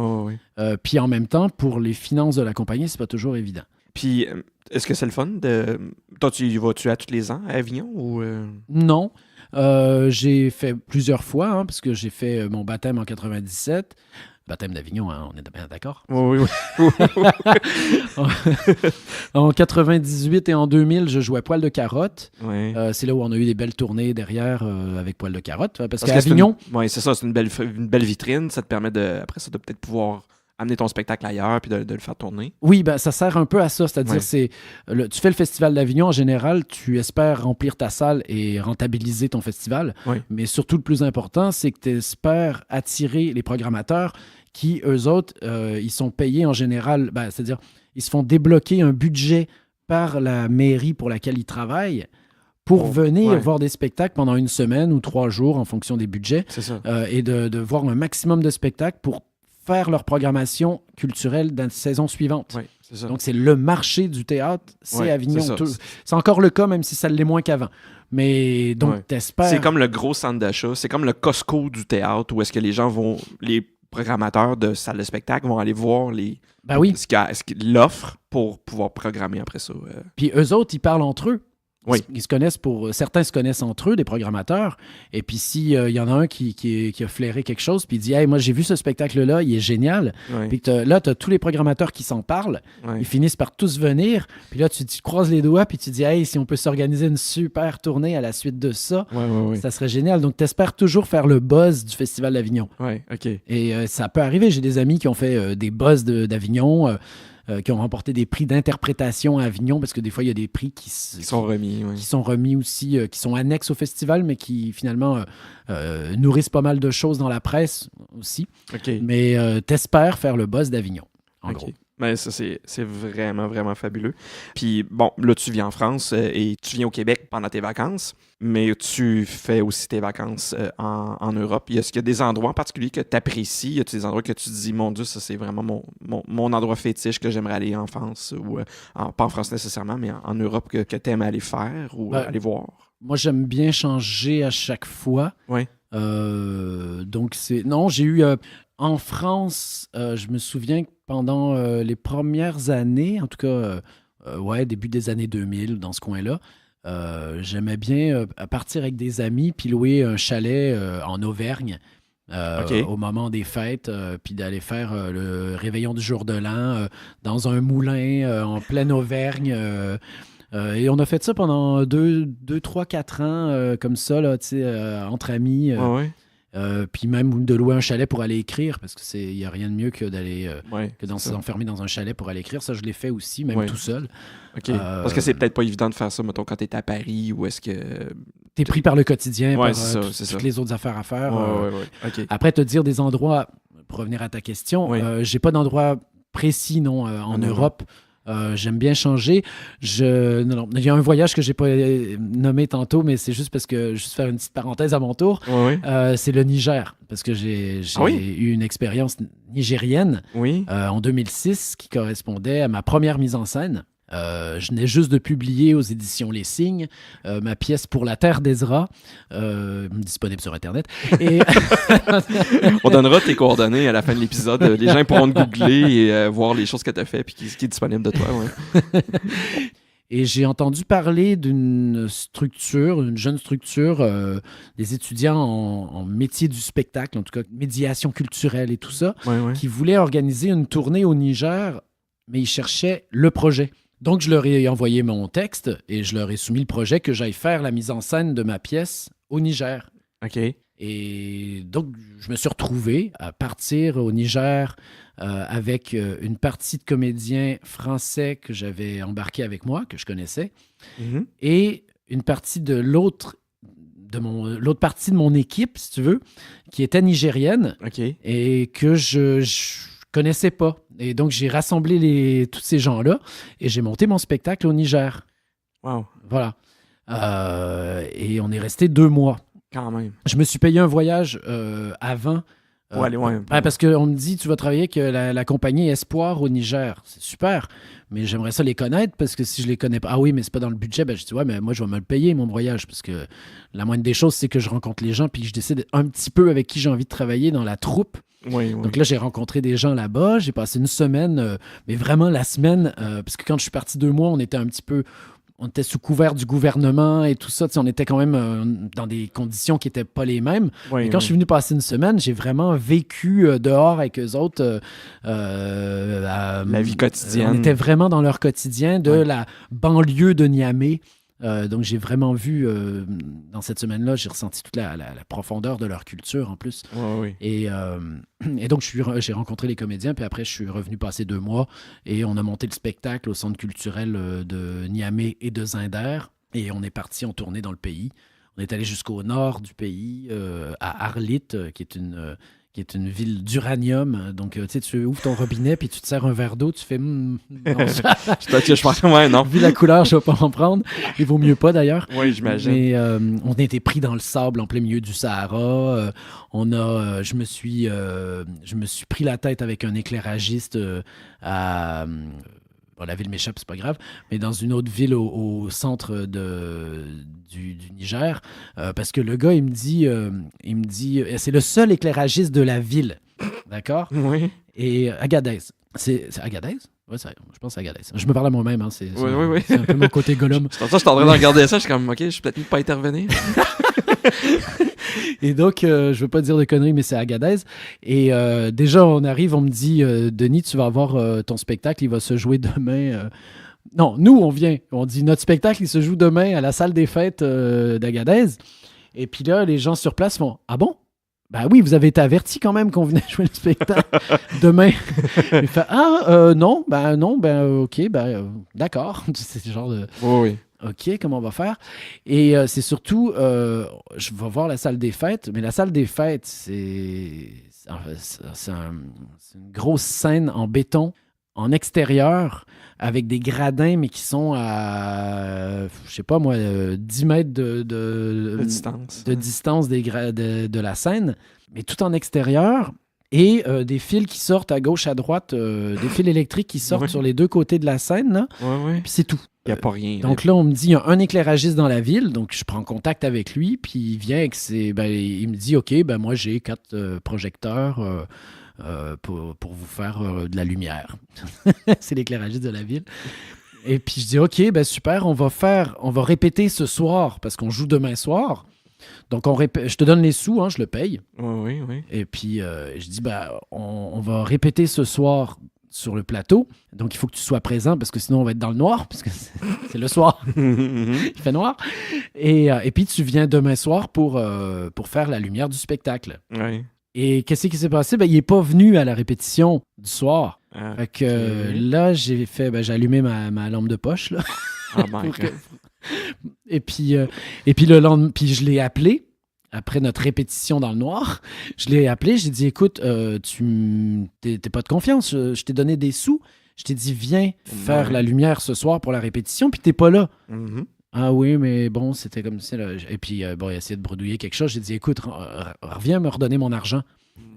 Speaker 2: Puis en même temps, pour les finances de la compagnie, c'est pas toujours évident.
Speaker 1: Puis, est-ce que c'est le fun de... Toi, tu vas-tu à tous les ans à Avignon ou...
Speaker 2: Non. J'ai fait plusieurs fois, parce que j'ai fait mon baptême en 97. Baptême d'Avignon, on est bien d'accord?
Speaker 1: Oui.
Speaker 2: En 98 et en 2000, je jouais Poil de carotte.
Speaker 1: Oui.
Speaker 2: C'est là où on a eu des belles tournées derrière avec Poil de carotte. Parce qu'à Avignon...
Speaker 1: Oui, c'est ça, c'est une belle vitrine. Ça te permet après ça de peut-être pouvoir amener ton spectacle ailleurs puis de le faire tourner.
Speaker 2: Oui, ça sert un peu à ça. C'est-à-dire, tu fais le Festival d'Avignon, en général, tu espères remplir ta salle et rentabiliser ton festival.
Speaker 1: Oui.
Speaker 2: Mais surtout, le plus important, c'est que tu espères attirer les programmateurs qui, eux autres, ils sont payés en général, c'est-à-dire, ils se font débloquer un budget par la mairie pour laquelle ils travaillent pour venir voir des spectacles pendant 1 semaine ou 3 jours en fonction des budgets.
Speaker 1: C'est ça.
Speaker 2: Et de voir un maximum de spectacles pour faire leur programmation culturelle dans la saison suivante.
Speaker 1: Oui. c'est ça.
Speaker 2: Donc, c'est le marché du théâtre, c'est
Speaker 1: Ouais,
Speaker 2: Avignon.
Speaker 1: c'est ça.
Speaker 2: C'est encore le cas, même si ça l'est moins qu'avant. Mais donc,
Speaker 1: Ouais.
Speaker 2: t'espères...
Speaker 1: C'est comme le gros centre d'achat, c'est comme le Costco du théâtre où est-ce que les gens vont, les programmateurs de salles de spectacle vont aller voir
Speaker 2: Ben oui.
Speaker 1: ce qu'il offre pour pouvoir programmer après ça.
Speaker 2: Puis eux autres, ils parlent entre eux.
Speaker 1: Oui.
Speaker 2: Ils se connaissent certains se connaissent entre eux, des programmateurs. Et puis s'il y en a un qui a flairé quelque chose, puis il dit « Hey, moi, j'ai vu ce spectacle-là, il est génial.
Speaker 1: Ouais.
Speaker 2: Puis là, tu as tous les programmateurs qui s'en parlent.
Speaker 1: Ouais.
Speaker 2: Ils finissent par tous venir. Puis là, tu croises les doigts, puis tu dis « Hey, si on peut s'organiser une super tournée à la suite de ça,
Speaker 1: Ouais.
Speaker 2: ça serait génial. » Donc, tu espères toujours faire le buzz du Festival d'Avignon.
Speaker 1: Ouais, OK.
Speaker 2: Et ça peut arriver. J'ai des amis qui ont fait des buzz d'Avignon, qui ont remporté des prix d'interprétation à Avignon, parce que des fois, il y a des prix qui
Speaker 1: sont remis, oui.
Speaker 2: qui sont remis aussi, qui sont annexes au festival, mais qui finalement nourrissent pas mal de choses dans la presse aussi.
Speaker 1: OK.
Speaker 2: Mais t'espères faire le buzz d'Avignon, en
Speaker 1: OK.
Speaker 2: gros.
Speaker 1: Mais ça, c'est vraiment, vraiment fabuleux. Puis bon, là, tu vis en France et tu viens au Québec pendant tes vacances, mais tu fais aussi tes vacances en Europe. Est-ce qu'il y a des endroits en particulier que tu apprécies? Y a des endroits que tu te dis, mon Dieu, ça, c'est vraiment mon endroit fétiche que j'aimerais aller en France, ou pas en France nécessairement, mais en Europe que tu aimes aller faire ou aller voir?
Speaker 2: Moi, j'aime bien changer à chaque fois.
Speaker 1: Oui.
Speaker 2: Donc, non, j'ai eu... en France, je me souviens que pendant les premières années, en tout cas, début des années 2000, dans ce coin-là, j'aimais bien partir avec des amis puis louer un chalet en Auvergne au moment des fêtes, puis d'aller faire le réveillon du jour de l'an dans un moulin en pleine Auvergne. Et on a fait ça pendant 2, 3, 4 ans, comme ça, là, entre amis. Puis même de louer un chalet pour aller écrire, parce qu'il n'y a rien de mieux que d'aller s'enfermer dans un chalet pour aller écrire. Ça, je l'ai fait aussi, même tout seul.
Speaker 1: OK. Parce que c'est peut-être pas évident de faire ça, mettons, quand tu es à Paris, ou est-ce que...
Speaker 2: Tu es pris par le quotidien, par
Speaker 1: toutes
Speaker 2: les autres affaires à faire.
Speaker 1: OK.
Speaker 2: Après, te dire des endroits, pour revenir à ta question, j'ai pas d'endroit précis, non, en Europe. J'aime bien changer. Il y a un voyage que j'ai pas nommé tantôt, mais c'est juste parce que, juste faire une petite parenthèse à mon tour, c'est le Niger, parce que j'ai eu une expérience nigérienne en 2006 qui correspondait à ma première mise en scène. Je venais juste de publier aux éditions Les Signes ma pièce Pour la terre d'Ezra, disponible sur Internet. Et...
Speaker 1: On donnera tes coordonnées à la fin de l'épisode. Les gens pourront te googler et voir les choses que tu as fait et ce qui est disponible de toi. Ouais.
Speaker 2: Et j'ai entendu parler d'une structure, une jeune structure, des étudiants en métier du spectacle, en tout cas médiation culturelle et tout ça, qui voulaient organiser une tournée au Niger, mais ils cherchaient le projet. Donc, je leur ai envoyé mon texte et je leur ai soumis le projet que j'aille faire la mise en scène de ma pièce au Niger.
Speaker 1: OK.
Speaker 2: Et donc, je me suis retrouvé à partir au Niger avec une partie de comédiens français que j'avais embarqué avec moi, que je connaissais, et une partie de l'autre partie de mon équipe, si tu veux, qui était nigérienne et que je connaissais pas. Et donc, j'ai rassemblé tous ces gens-là et j'ai monté mon spectacle au Niger.
Speaker 1: Wow.
Speaker 2: Voilà. Et on est resté 2 mois.
Speaker 1: Quand même.
Speaker 2: Je me suis payé un voyage avant.
Speaker 1: Pour aller loin.
Speaker 2: Parce qu'on me dit, tu vas travailler avec la compagnie Espoir au Niger. C'est super, mais j'aimerais ça les connaître parce que si je les connais pas... Ah oui, mais c'est pas dans le budget. Ben, je dis, mais moi, je vais me le payer, mon voyage, parce que la moindre des choses, c'est que je rencontre les gens puis que je décide un petit peu avec qui j'ai envie de travailler dans la troupe. Donc là, j'ai rencontré des gens là-bas. J'ai passé une semaine, mais vraiment la semaine, parce que quand je suis parti 2 mois, on était sous couvert du gouvernement et tout ça. On était quand même dans des conditions qui n'étaient pas les mêmes. Et quand je suis venu passer une semaine, j'ai vraiment vécu dehors avec eux autres. La
Speaker 1: vie quotidienne.
Speaker 2: On était vraiment dans leur quotidien de la banlieue de Niamey. Donc, j'ai vraiment vu, dans cette semaine-là, j'ai ressenti toute la profondeur de leur culture en plus. Et donc, j'ai rencontré les comédiens, puis après, je suis revenu passer 2 mois et on a monté le spectacle au centre culturel de Niamey et de Zinder. Et on est parti en tournée dans le pays. On est allé jusqu'au nord du pays, à Arlit, qui est une ville d'uranium. Donc, tu ouvres ton robinet, puis tu te sers un verre d'eau, tu fais... non,
Speaker 1: je pense que non.
Speaker 2: Vu la couleur, je ne vais pas en prendre. Il vaut mieux pas, d'ailleurs.
Speaker 1: Oui, j'imagine.
Speaker 2: Mais on a été pris dans le sable en plein milieu du Sahara. Je me suis pris la tête avec un éclairagiste bon, la ville m'échappe, c'est pas grave, mais dans une autre ville au centre du Niger, parce que le gars, il me dit, c'est le seul éclairagiste de la ville, d'accord?
Speaker 1: Oui.
Speaker 2: Et Agadez. C'est Agadez? Oui, je pense que c'est Agadez. Je me parle à moi-même, hein, c'est un peu mon côté Gollum.
Speaker 1: C'est pour ça que je suis en train de regarder ça, je suis comme, OK, je suis peut-être mieux de pas intervenir.
Speaker 2: Et donc, je veux pas dire de conneries, mais c'est Agadez. Et déjà, on arrive, on me dit, Denis, tu vas avoir ton spectacle, il va se jouer demain. Non, nous, on vient. On dit, notre spectacle, il se joue demain à la salle des fêtes d'Agadez. Et puis là, les gens sur place font, ah bon? Ben oui, vous avez été avertis quand même qu'on venait jouer le spectacle demain. Il fait, non, ok, d'accord. C'est ce genre de...
Speaker 1: Oui.
Speaker 2: OK, comment on va faire? Et c'est surtout, je vais voir la salle des fêtes, mais la salle des fêtes, c'est une grosse scène en béton, en extérieur, avec des gradins, mais qui sont à, je sais pas moi, 10 mètres de distance de la scène, mais tout en extérieur. Et des fils qui sortent à gauche, à droite, des fils électriques qui sortent sur les deux côtés de la scène, là.
Speaker 1: Oui.
Speaker 2: Puis c'est tout.
Speaker 1: Il n'y a pas rien.
Speaker 2: Donc là, on me dit, il y a un éclairagiste dans la ville, donc je prends contact avec lui, puis il vient avec il me dit, OK, moi j'ai 4 projecteurs pour vous faire de la lumière. C'est l'éclairagiste de la ville. Et puis je dis, OK, super, on va répéter ce soir, parce qu'on joue demain soir. Donc, je te donne les sous, hein, je le paye.
Speaker 1: Oui.
Speaker 2: Et puis, je dis, on va répéter ce soir sur le plateau. Donc, il faut que tu sois présent parce que sinon, on va être dans le noir, parce que c'est le soir. Il fait noir. Et puis, tu viens demain soir pour faire la lumière du spectacle.
Speaker 1: Oui.
Speaker 2: Et qu'est-ce qui s'est passé? Il n'est pas venu à la répétition du soir. Fait que là, j'ai allumé ma lampe de poche, là. Et puis le lendemain, puis je l'ai appelé après notre répétition dans le noir. Je l'ai appelé, j'ai dit, écoute, t'es pas de confiance, je t'ai donné des sous, je t'ai dit, viens faire la lumière ce soir pour la répétition, puis t'es pas là.
Speaker 1: Mm-hmm.
Speaker 2: Ah oui, mais bon, c'était comme ça. Là. Et puis, il a essayé de bredouiller quelque chose. J'ai dit, écoute, reviens me redonner mon argent.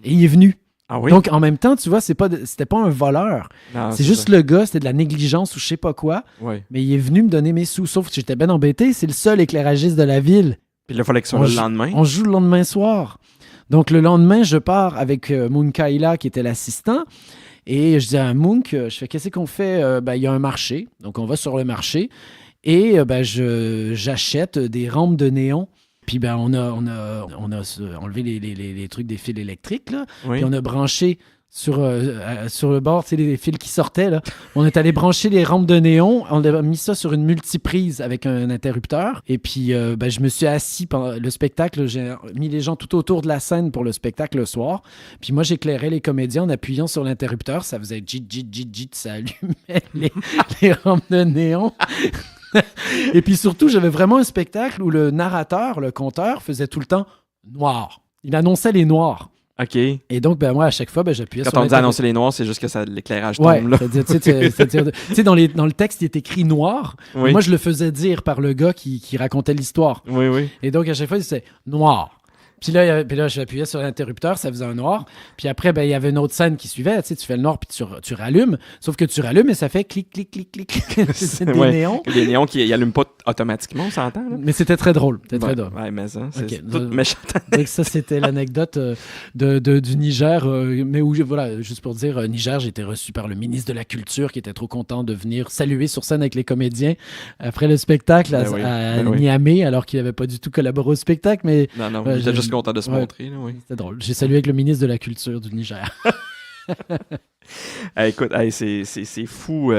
Speaker 2: Et il est venu.
Speaker 1: Ah oui?
Speaker 2: Donc, en même temps, tu vois, c'était pas un voleur. Non, c'est juste ça. Le gars, c'était de la négligence ou je sais pas quoi.
Speaker 1: Oui.
Speaker 2: Mais il est venu me donner mes sous. Sauf que j'étais bien embêté. C'est le seul éclairagiste de la ville.
Speaker 1: Puis là, il fallait que ce soit le lendemain.
Speaker 2: On joue le lendemain soir. Donc, le lendemain, je pars avec Munkaila, qui était l'assistant. Et je dis à Munk, je fais, qu'est-ce qu'on fait? Il y a un marché. Donc, on va sur le marché. Et j'achète des rampes de néon. Puis on a enlevé les trucs des fils électriques, là. Oui. Puis on a branché sur le bord, tu sais, les fils qui sortaient, là. On est allé brancher les rampes de néon. On a mis ça sur une multiprise avec un interrupteur. Et puis, je me suis assis pendant le spectacle. J'ai mis les gens tout autour de la scène pour le spectacle le soir. Puis moi, j'éclairais les comédiens en appuyant sur l'interrupteur. Ça faisait jit, jit, jit, jit. Ça allumait les rampes de néon. Et puis surtout, j'avais vraiment un spectacle où le narrateur, le conteur, faisait tout le temps noir. Il annonçait les noirs.
Speaker 1: OK.
Speaker 2: Et donc, moi, à chaque fois, j'appuyais sur
Speaker 1: Quand on dit annoncer les noirs, c'est juste que l'éclairage tombe. Là.
Speaker 2: C'est-à-dire, tu sais, dans le texte, il est écrit noir.
Speaker 1: Oui.
Speaker 2: Moi, je le faisais dire par le gars qui racontait l'histoire.
Speaker 1: Oui.
Speaker 2: Et donc, à chaque fois, il disait noir. Puis là, j'appuyais sur l'interrupteur, ça faisait un noir. Puis après, il y avait une autre scène qui suivait. Tu sais, tu fais le noir, puis tu rallumes. Sauf que tu rallumes et ça fait clic, clic, clic, clic. C'est des néons.
Speaker 1: Des néons qui n'allument pas automatiquement, on s'entend. Là.
Speaker 2: Mais c'était très drôle. Très drôle.
Speaker 1: Ouais, mais ça, c'est tout méchant.
Speaker 2: Donc ça, c'était l'anecdote du Niger. Mais où, voilà, juste pour dire, Niger, j'ai été reçu par le ministre de la Culture qui était trop content de venir saluer sur scène avec les comédiens après le spectacle à Niamey, alors qu'il n'avait pas du tout collaboré au spectacle. Mais,
Speaker 1: non, j'étais juste content de se montrer. Là, oui.
Speaker 2: C'était drôle. J'ai salué avec le ministre de la Culture du Niger.
Speaker 1: Écoute, c'est fou.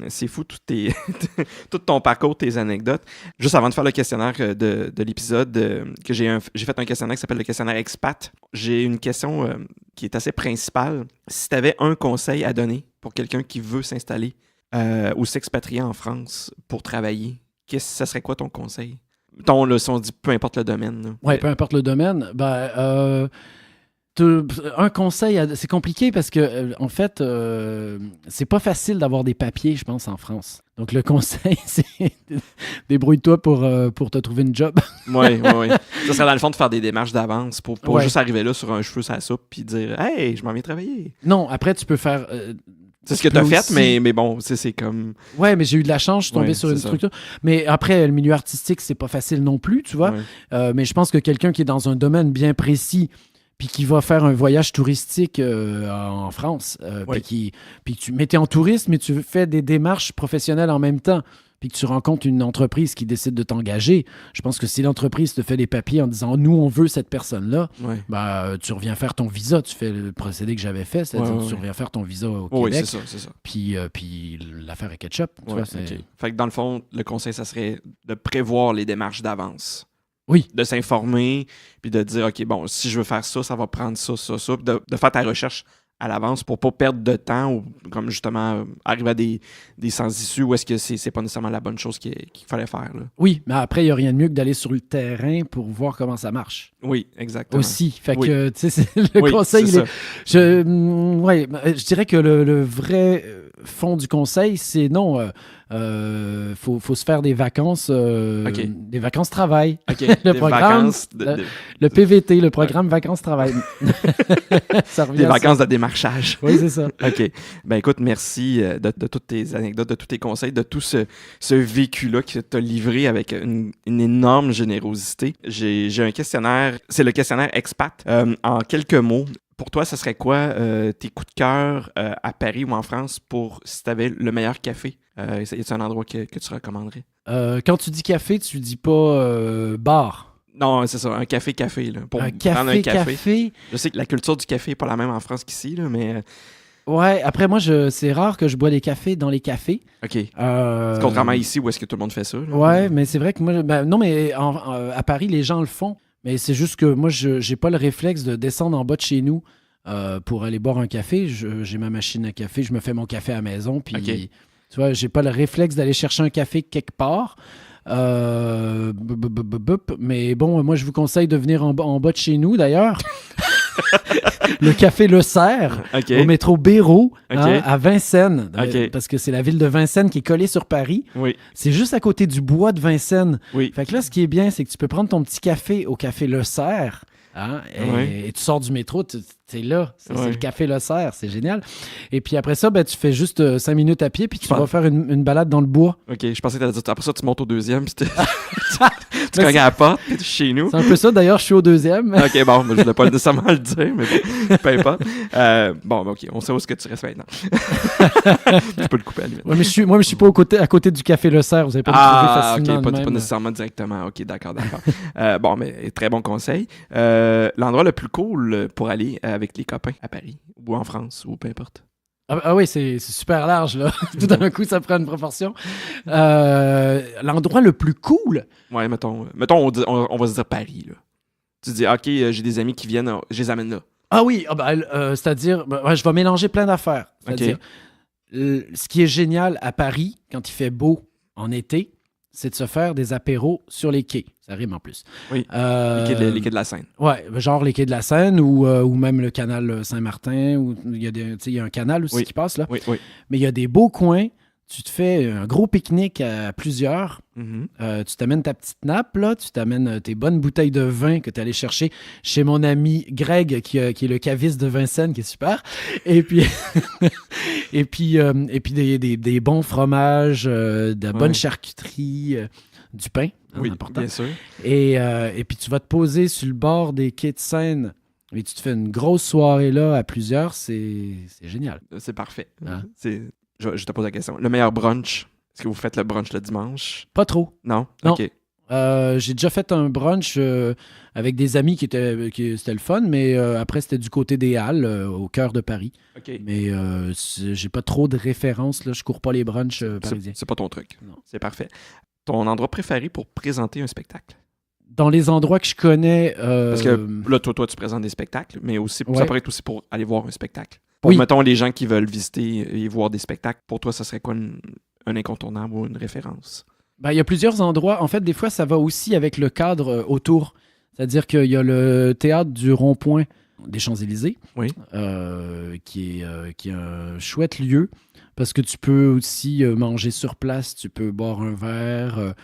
Speaker 1: C'est fou tout ton parcours, tes anecdotes. Juste avant de faire le questionnaire de l'épisode, que j'ai fait un questionnaire qui s'appelle le questionnaire Expat. J'ai une question qui est assez principale. Si tu avais un conseil à donner pour quelqu'un qui veut s'installer ou s'expatrier en France pour travailler, ça serait quoi ton conseil? Si on dit peu importe le domaine.
Speaker 2: Oui, peu importe le domaine. Un conseil, c'est compliqué parce que, en fait, c'est pas facile d'avoir des papiers, je pense, en France. Donc, le conseil, c'est débrouille-toi pour te trouver une job.
Speaker 1: Oui. Ça serait dans le fond de faire des démarches d'avance pour juste arriver là sur un cheveu sur la soupe puis dire « Hey, je m'en viens travailler ».
Speaker 2: Non, après, tu peux faire...
Speaker 1: C'est ce que tu as fait, mais bon, c'est comme...
Speaker 2: Ouais, mais j'ai eu de la chance, je suis tombé sur une structure. Mais après, le milieu artistique, c'est pas facile non plus, tu vois. Mais je pense que quelqu'un qui est dans un domaine bien précis, puis qui va faire un voyage touristique en France, puis tu t'es en tourisme, mais tu fais des démarches professionnelles en même temps, puis que tu rencontres une entreprise qui décide de t'engager, je pense que si l'entreprise te fait des papiers en disant « Nous, on veut cette personne-là tu reviens faire ton visa. » Tu fais le procédé que j'avais fait, c'est-à-dire tu reviens faire ton visa au Québec.
Speaker 1: Oui, c'est ça.
Speaker 2: Puis l'affaire est ketchup. Tu vois,
Speaker 1: Fait que dans le fond, le conseil, ça serait de prévoir les démarches d'avance.
Speaker 2: Oui.
Speaker 1: De s'informer, puis de dire, OK, bon, si je veux faire ça, ça va prendre ça, puis de faire ta recherche à l'avance pour pas perdre de temps ou comme justement arriver à des sans-issues où est-ce que c'est pas nécessairement la bonne chose qu'il fallait faire. Là.
Speaker 2: Oui, mais après, il n'y a rien de mieux que d'aller sur le terrain pour voir comment ça marche.
Speaker 1: Oui, exactement.
Speaker 2: Aussi. Fait que, tu sais, le conseil, je dirais que le vrai fond du conseil, c'est non, faut se faire des vacances, des vacances travail.
Speaker 1: Okay.
Speaker 2: Le programme, le PVT, le programme vacances-travail.
Speaker 1: Des vacances de démarchage.
Speaker 2: Oui, c'est ça.
Speaker 1: OK. Ben écoute, merci de toutes tes anecdotes, de tous tes conseils, de tout ce vécu-là que tu as livré avec une énorme générosité. J'ai un questionnaire, c'est le questionnaire Expat. En quelques mots, pour toi, ce serait quoi tes coups de cœur à Paris ou en France pour si tu avais le meilleur café? Y a-t-il un endroit que tu recommanderais?
Speaker 2: Quand tu dis café, tu dis pas bar.
Speaker 1: Non, c'est ça, un café, là. Pour prendre un café. Je sais que la culture du café n'est pas la même en France qu'ici, là, mais...
Speaker 2: Ouais, après, moi, c'est rare que je bois des cafés dans les cafés.
Speaker 1: OK. Contrairement ici, où est-ce que tout le monde fait ça? Là?
Speaker 2: Ouais, mais c'est vrai que moi... non, mais à Paris, les gens le font. Mais c'est juste que moi, je n'ai pas le réflexe de descendre en bas de chez nous pour aller boire un café. J'ai ma machine à café, je me fais mon café à la maison, puis...
Speaker 1: Okay.
Speaker 2: Tu vois, j'ai pas le réflexe d'aller chercher un café quelque part. Mais bon, moi, je vous conseille de venir en bas de chez nous, d'ailleurs. Le café Le Cerf, au métro Béraud, à Vincennes. Parce que c'est la ville de Vincennes qui est collée sur Paris.
Speaker 1: Oui.
Speaker 2: C'est juste à côté du bois de Vincennes.
Speaker 1: Oui.
Speaker 2: Fait que là, ce qui est bien, c'est que tu peux prendre ton petit café au café Le Cerf. Et tu sors du métro, t'es là. C'est le café Le Cerf, c'est génial. Et puis après ça, tu fais juste 5 minutes à pied, puis tu vas faire une balade dans le bois.
Speaker 1: OK, je pensais que t'allais dire, après ça, tu montes au deuxième, puis tu cognes à la porte, puis tu es chez nous.
Speaker 2: C'est un peu ça, d'ailleurs, je suis au deuxième.
Speaker 1: OK, bon, je voulais pas nécessairement le dire, mais peu importe. Bon, OK, on sait où est-ce que tu restes maintenant. Je peux le couper à la limite.
Speaker 2: Ouais, moi, je suis pas à côté du café Le Cerf, vous n'allez pas me trouver facilement.
Speaker 1: OK, pas nécessairement directement. OK, d'accord. Bon, mais très bon conseil. L'endroit le plus cool pour aller avec les copains à Paris ou en France ou peu importe.
Speaker 2: Ah oui, c'est super large, là. Tout d'un coup, ça prend une proportion. L'endroit le plus cool...
Speaker 1: Ouais, mettons on va se dire Paris, là. Tu dis, OK, j'ai des amis qui viennent, je les amène là.
Speaker 2: Ah oui, c'est-à-dire... je vais mélanger plein d'affaires. C'est-à-dire, ce qui est génial à Paris, quand il fait beau en été, c'est de se faire des apéros sur les quais. Ça rime en plus.
Speaker 1: Oui, les quais de la Seine.
Speaker 2: Ouais, genre les quais de la Seine ou même le canal Saint-Martin. Où il y a un canal aussi qui passe là.
Speaker 1: Oui.
Speaker 2: Mais il y a des beaux coins. Tu te fais un gros pique-nique à plusieurs.
Speaker 1: Mm-hmm.
Speaker 2: Tu t'amènes ta petite nappe, là. Tu t'amènes tes bonnes bouteilles de vin que tu es allé chercher chez mon ami Greg, qui est le caviste de Vincennes, qui est super. Et puis, et puis des bons fromages, de la bonne charcuterie, du pain. Important.
Speaker 1: Bien sûr.
Speaker 2: Et puis tu vas te poser sur le bord des quais de Seine. Et tu te fais une grosse soirée là à plusieurs. C'est génial.
Speaker 1: C'est parfait. Hein? Je te pose la question. Le meilleur brunch, est-ce que vous faites le brunch le dimanche?
Speaker 2: Pas trop.
Speaker 1: Non?
Speaker 2: Non.
Speaker 1: OK.
Speaker 2: J'ai déjà fait un brunch avec des amis c'était le fun, mais après, c'était du côté des Halles, au cœur de Paris.
Speaker 1: OK.
Speaker 2: Mais j'ai pas trop de références. Là. Je cours pas les brunchs parisiens.
Speaker 1: C'est pas ton truc.
Speaker 2: Non.
Speaker 1: C'est parfait. Ton endroit préféré pour présenter un spectacle?
Speaker 2: Dans les endroits que je connais...
Speaker 1: Parce que là, toi, tu présentes des spectacles, mais aussi ça pourrait être aussi pour aller voir un spectacle. Pour, mettons, les gens qui veulent visiter et voir des spectacles, pour toi, ça serait quoi un incontournable ou une référence?
Speaker 2: Il y a plusieurs endroits. En fait, des fois, ça va aussi avec le cadre autour. C'est-à-dire qu'il y a le théâtre du Rond-Point des Champs-Élysées, qui est un chouette lieu Parce que tu peux aussi manger sur place, tu peux boire un verre.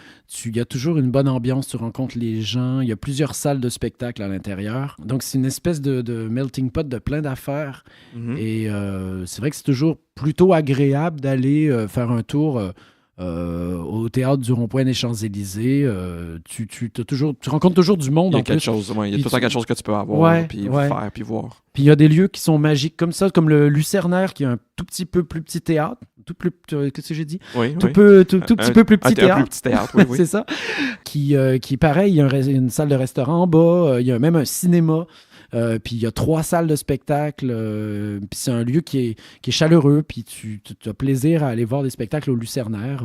Speaker 2: Il y a toujours une bonne ambiance, tu rencontres les gens. Il y a plusieurs salles de spectacle à l'intérieur. Donc, c'est une espèce de melting pot de plein d'affaires. Et c'est vrai que c'est toujours plutôt agréable d'aller faire un tour au théâtre du Rond-Point des Champs-Élysées. Tu rencontres toujours du monde.
Speaker 1: Il y a
Speaker 2: en
Speaker 1: quelque
Speaker 2: plus.
Speaker 1: chose, il y a
Speaker 2: Puis
Speaker 1: tout le temps quelque chose que tu peux avoir, puis
Speaker 2: ouais.
Speaker 1: faire, puis voir.
Speaker 2: Puis il y a des lieux qui sont magiques comme ça, comme le Lucernaire, qui est un tout petit peu plus petit théâtre. Qu'est-ce que j'ai dit?
Speaker 1: Oui,
Speaker 2: Tout
Speaker 1: oui.
Speaker 2: petit peu plus petit
Speaker 1: Un
Speaker 2: théâtre.
Speaker 1: plus petit théâtre, oui, oui.
Speaker 2: C'est ça. Qui pareil, il y a une salle de restaurant en bas, il y a même un cinéma. Puis il y a 3 salles de spectacle. Puis c'est un lieu qui est chaleureux. Puis tu as plaisir à aller voir des spectacles au Lucernaire.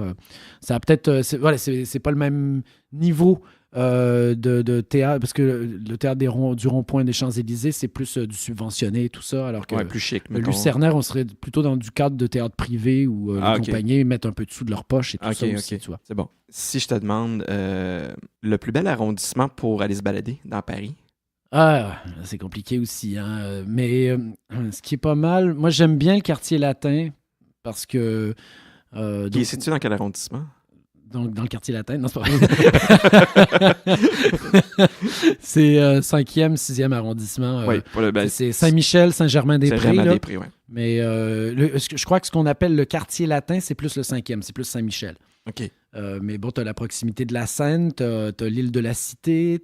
Speaker 2: Ça a peut-être. C'est pas le même niveau de théâtre, parce que le théâtre du Rond-Point des Champs-Élysées, c'est plus du subventionné et tout ça, alors que
Speaker 1: Plus chic,
Speaker 2: le
Speaker 1: mettons.
Speaker 2: Lucernaire, on serait plutôt dans du cadre de théâtre privé où les compagnies mettent un peu de sous de leur poche et tout ça aussi, tu vois.
Speaker 1: C'est bon. Si je te demande le plus bel arrondissement pour aller se balader dans Paris?
Speaker 2: Ah, c'est compliqué aussi, hein. Mais ce qui est pas mal, moi j'aime bien le quartier latin parce que...
Speaker 1: Qui est situé dans quel arrondissement?
Speaker 2: Donc, dans le quartier latin, non, c'est pas vrai. C'est 5e, 6e arrondissement.
Speaker 1: Oui,
Speaker 2: c'est Saint-Michel, Saint-Germain-des-Prés.
Speaker 1: Saint-Germain-des-Prés, oui.
Speaker 2: Mais je crois que ce qu'on appelle le quartier latin, c'est plus le 5e, c'est plus Saint-Michel.
Speaker 1: OK.
Speaker 2: Mais bon, tu as la proximité de la Seine, tu as l'île de la Cité,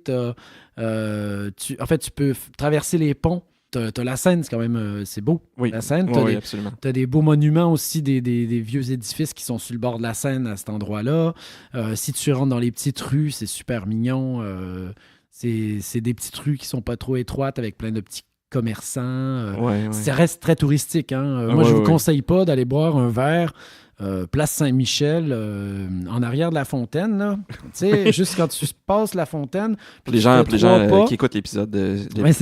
Speaker 2: en fait, tu peux traverser les ponts. T'as la Seine, c'est quand même c'est beau.
Speaker 1: Oui,
Speaker 2: la Seine.
Speaker 1: Oui, absolument.
Speaker 2: T'as des beaux monuments aussi, des vieux édifices qui sont sur le bord de la Seine à cet endroit-là. Si tu rentres dans les petites rues, c'est super mignon. C'est des petites rues qui sont pas trop étroites avec plein de petits commerçants. Ça reste très touristique. Hein. Moi, je vous conseille pas d'aller boire un verre place Saint-Michel, en arrière de la fontaine, là. Tu sais, juste quand tu passes la fontaine.
Speaker 1: Les gens qui écoutent l'épisode de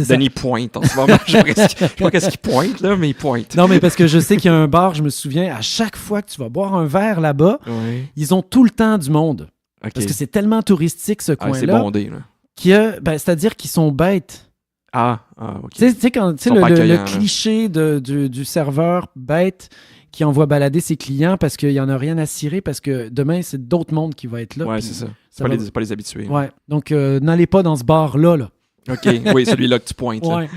Speaker 1: Denis pointe en ce moment. Je sais pas qu'est-ce qu'il pointe, là, mais il pointe.
Speaker 2: Non, mais parce que je sais qu'il y a un bar, je me souviens, à chaque fois que tu vas boire un verre là-bas, ils ont tout le temps du monde. Okay. Parce que c'est tellement touristique, ce coin-là.
Speaker 1: C'est bondé, là.
Speaker 2: C'est-à-dire qu'ils sont bêtes.
Speaker 1: OK.
Speaker 2: Tu sais, le cliché du serveur bête qui envoie balader ses clients parce qu'il n'y en a rien à cirer, parce que demain, c'est d'autres mondes qui vont être là.
Speaker 1: Ouais, c'est ça. Pas les habitués.
Speaker 2: Ouais. Donc, n'allez pas dans ce bar-là. Là.
Speaker 1: OK. Oui, celui-là que tu pointes.
Speaker 2: Ouais.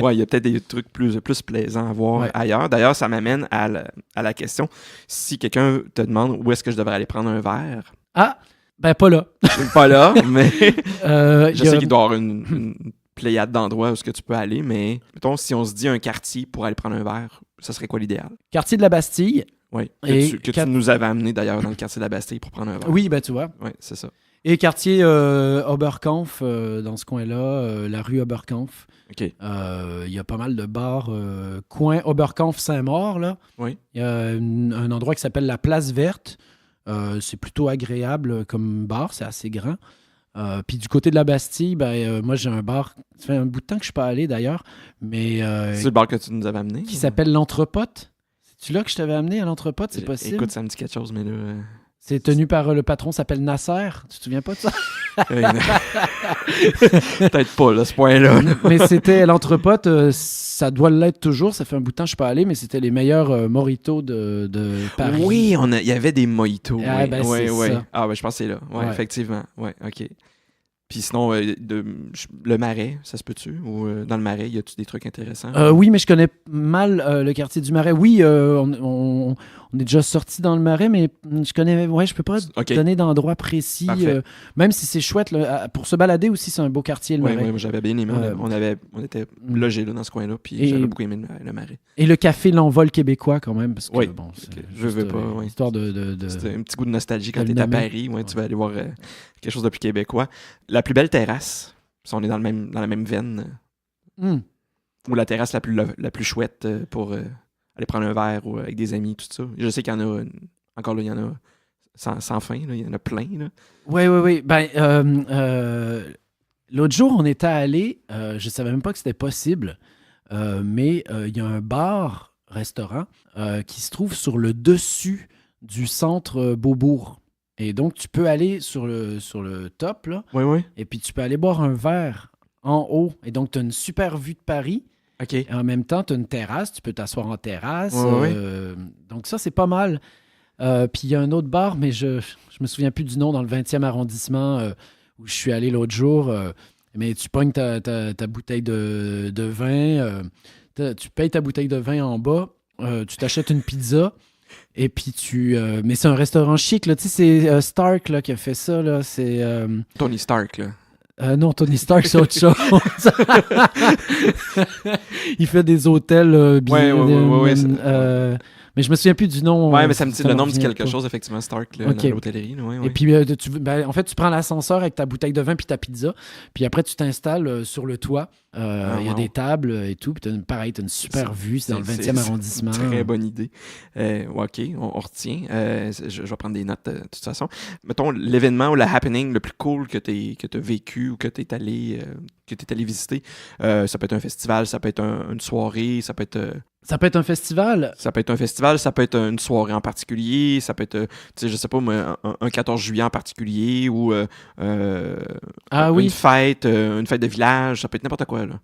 Speaker 1: Ouais, il y a peut-être des trucs plus plaisants à voir ailleurs. D'ailleurs, ça m'amène à la question. Si quelqu'un te demande où est-ce que je devrais aller prendre un verre...
Speaker 2: Ah! Ben, pas là.
Speaker 1: Pas là, mais je sais qu'il doit y avoir une pléiade d'endroits où est-ce que tu peux aller, mais mettons, si on se dit un quartier pour aller prendre un verre, ça serait quoi l'idéal?
Speaker 2: Quartier de la Bastille.
Speaker 1: Oui, que tu nous avais amené d'ailleurs dans le quartier de la Bastille pour prendre un verre.
Speaker 2: Oui, ben tu vois.
Speaker 1: Oui, c'est ça.
Speaker 2: Et quartier Oberkampf, dans ce coin-là, la rue Oberkampf.
Speaker 1: OK.
Speaker 2: Il y a pas mal de bars. Coin Oberkampf-Saint-Maur, là.
Speaker 1: Oui.
Speaker 2: Il y a un endroit qui s'appelle la Place Verte. C'est plutôt agréable comme bar, c'est assez grand. Puis du côté de la Bastille, moi j'ai un bar, ça fait un bout de temps que je suis pas allé d'ailleurs, mais...
Speaker 1: c'est le bar que tu nous avais amené?
Speaker 2: Qui s'appelle l'Entrepote. C'est-tu là que je t'avais amené à l'Entrepote? C'est possible?
Speaker 1: Écoute, ça me dit quelque chose, mais là...
Speaker 2: C'est tenu par le patron, s'appelle Nasser. Tu te souviens pas de ça?
Speaker 1: Peut-être pas, là, ce point-là.
Speaker 2: Mais c'était l'Entrepote, ça doit l'être toujours. Ça fait un bout de temps que je suis pas allé, mais c'était les meilleurs mojitos de Paris.
Speaker 1: Oui, il y avait des mojitos.
Speaker 2: Oui. Ça.
Speaker 1: Ah, je pense que c'est là. Ouais. Effectivement. Ouais, OK. Puis sinon, le Marais, ça se peut-tu? Ou dans le Marais, y a-tu des trucs intéressants?
Speaker 2: Oui, mais je connais mal le quartier du Marais. Oui, on est déjà sorti dans le Marais, mais je connais. Ouais, je peux pas donner d'endroit précis. Même si c'est chouette, là, pour se balader aussi, c'est un beau quartier, le Marais.
Speaker 1: Oui, moi j'avais bien aimé. On était logés là, dans ce coin-là, puis j'avais beaucoup aimé le Marais.
Speaker 2: Et le café L'Envol québécois, quand même. Parce que,
Speaker 1: je veux pas.
Speaker 2: Histoire de...
Speaker 1: C'était un petit goût de nostalgie quand tu es à Paris. Tu vas aller voir quelque chose de plus québécois. La plus belle terrasse, si on est dans la même veine, ou la terrasse la plus chouette pour aller prendre un verre ou avec des amis, tout ça. Je sais qu'il y en a, encore là, il y en a sans fin, là, il y en a plein.
Speaker 2: Oui. L'autre jour, on était allé, je savais même pas que c'était possible, mais il y a un bar-restaurant qui se trouve sur le dessus du centre Beaubourg. Et donc, tu peux aller sur le top, là.
Speaker 1: Oui.
Speaker 2: Et puis, tu peux aller boire un verre en haut. Et donc, tu as une super vue de Paris.
Speaker 1: OK.
Speaker 2: Et en même temps, tu as une terrasse, tu peux t'asseoir en terrasse.
Speaker 1: Ouais.
Speaker 2: Donc ça, c'est pas mal. Puis il y a un autre bar, mais je me souviens plus du nom, dans le 20e arrondissement où je suis allé l'autre jour. Mais tu pognes ta bouteille de vin, tu payes ta bouteille de vin en bas, tu t'achètes une pizza. Et puis mais c'est un restaurant chic, là. Tu sais, c'est Stark là, qui a fait ça, là. C'est...
Speaker 1: Tony Stark, là.
Speaker 2: non, Tony Stark, c'est autre chose. Il fait des hôtels bien...
Speaker 1: Ouais,
Speaker 2: mais je me souviens plus du nom.
Speaker 1: Ouais, mais ça me dit, le nom me dit
Speaker 2: revient
Speaker 1: quelque
Speaker 2: pas.
Speaker 1: chose, effectivement, Stark, là,
Speaker 2: Ok.
Speaker 1: dans l'hôtellerie. Là, ouais.
Speaker 2: Et puis, en fait, tu prends l'ascenseur avec ta bouteille de vin puis ta pizza. Puis après, tu t'installes sur le toit. Il y a
Speaker 1: wow.
Speaker 2: des tables et tout. Puis pareil, tu as une super vue. C'est dans le 20e arrondissement.
Speaker 1: Très bonne idée. OK, on retient. Je vais prendre des notes de toute façon. Mettons, l'événement ou le happening le plus cool que tu as vécu ou que tu es allé visiter. Ça peut être un festival, ça peut être une soirée, ça peut être...
Speaker 2: Ça peut être un festival.
Speaker 1: Ça peut être un festival, ça peut être une soirée en particulier, ça peut être, tu sais, je sais pas, moi, un 14 juillet en particulier ou une fête de village, ça peut être n'importe quoi, là.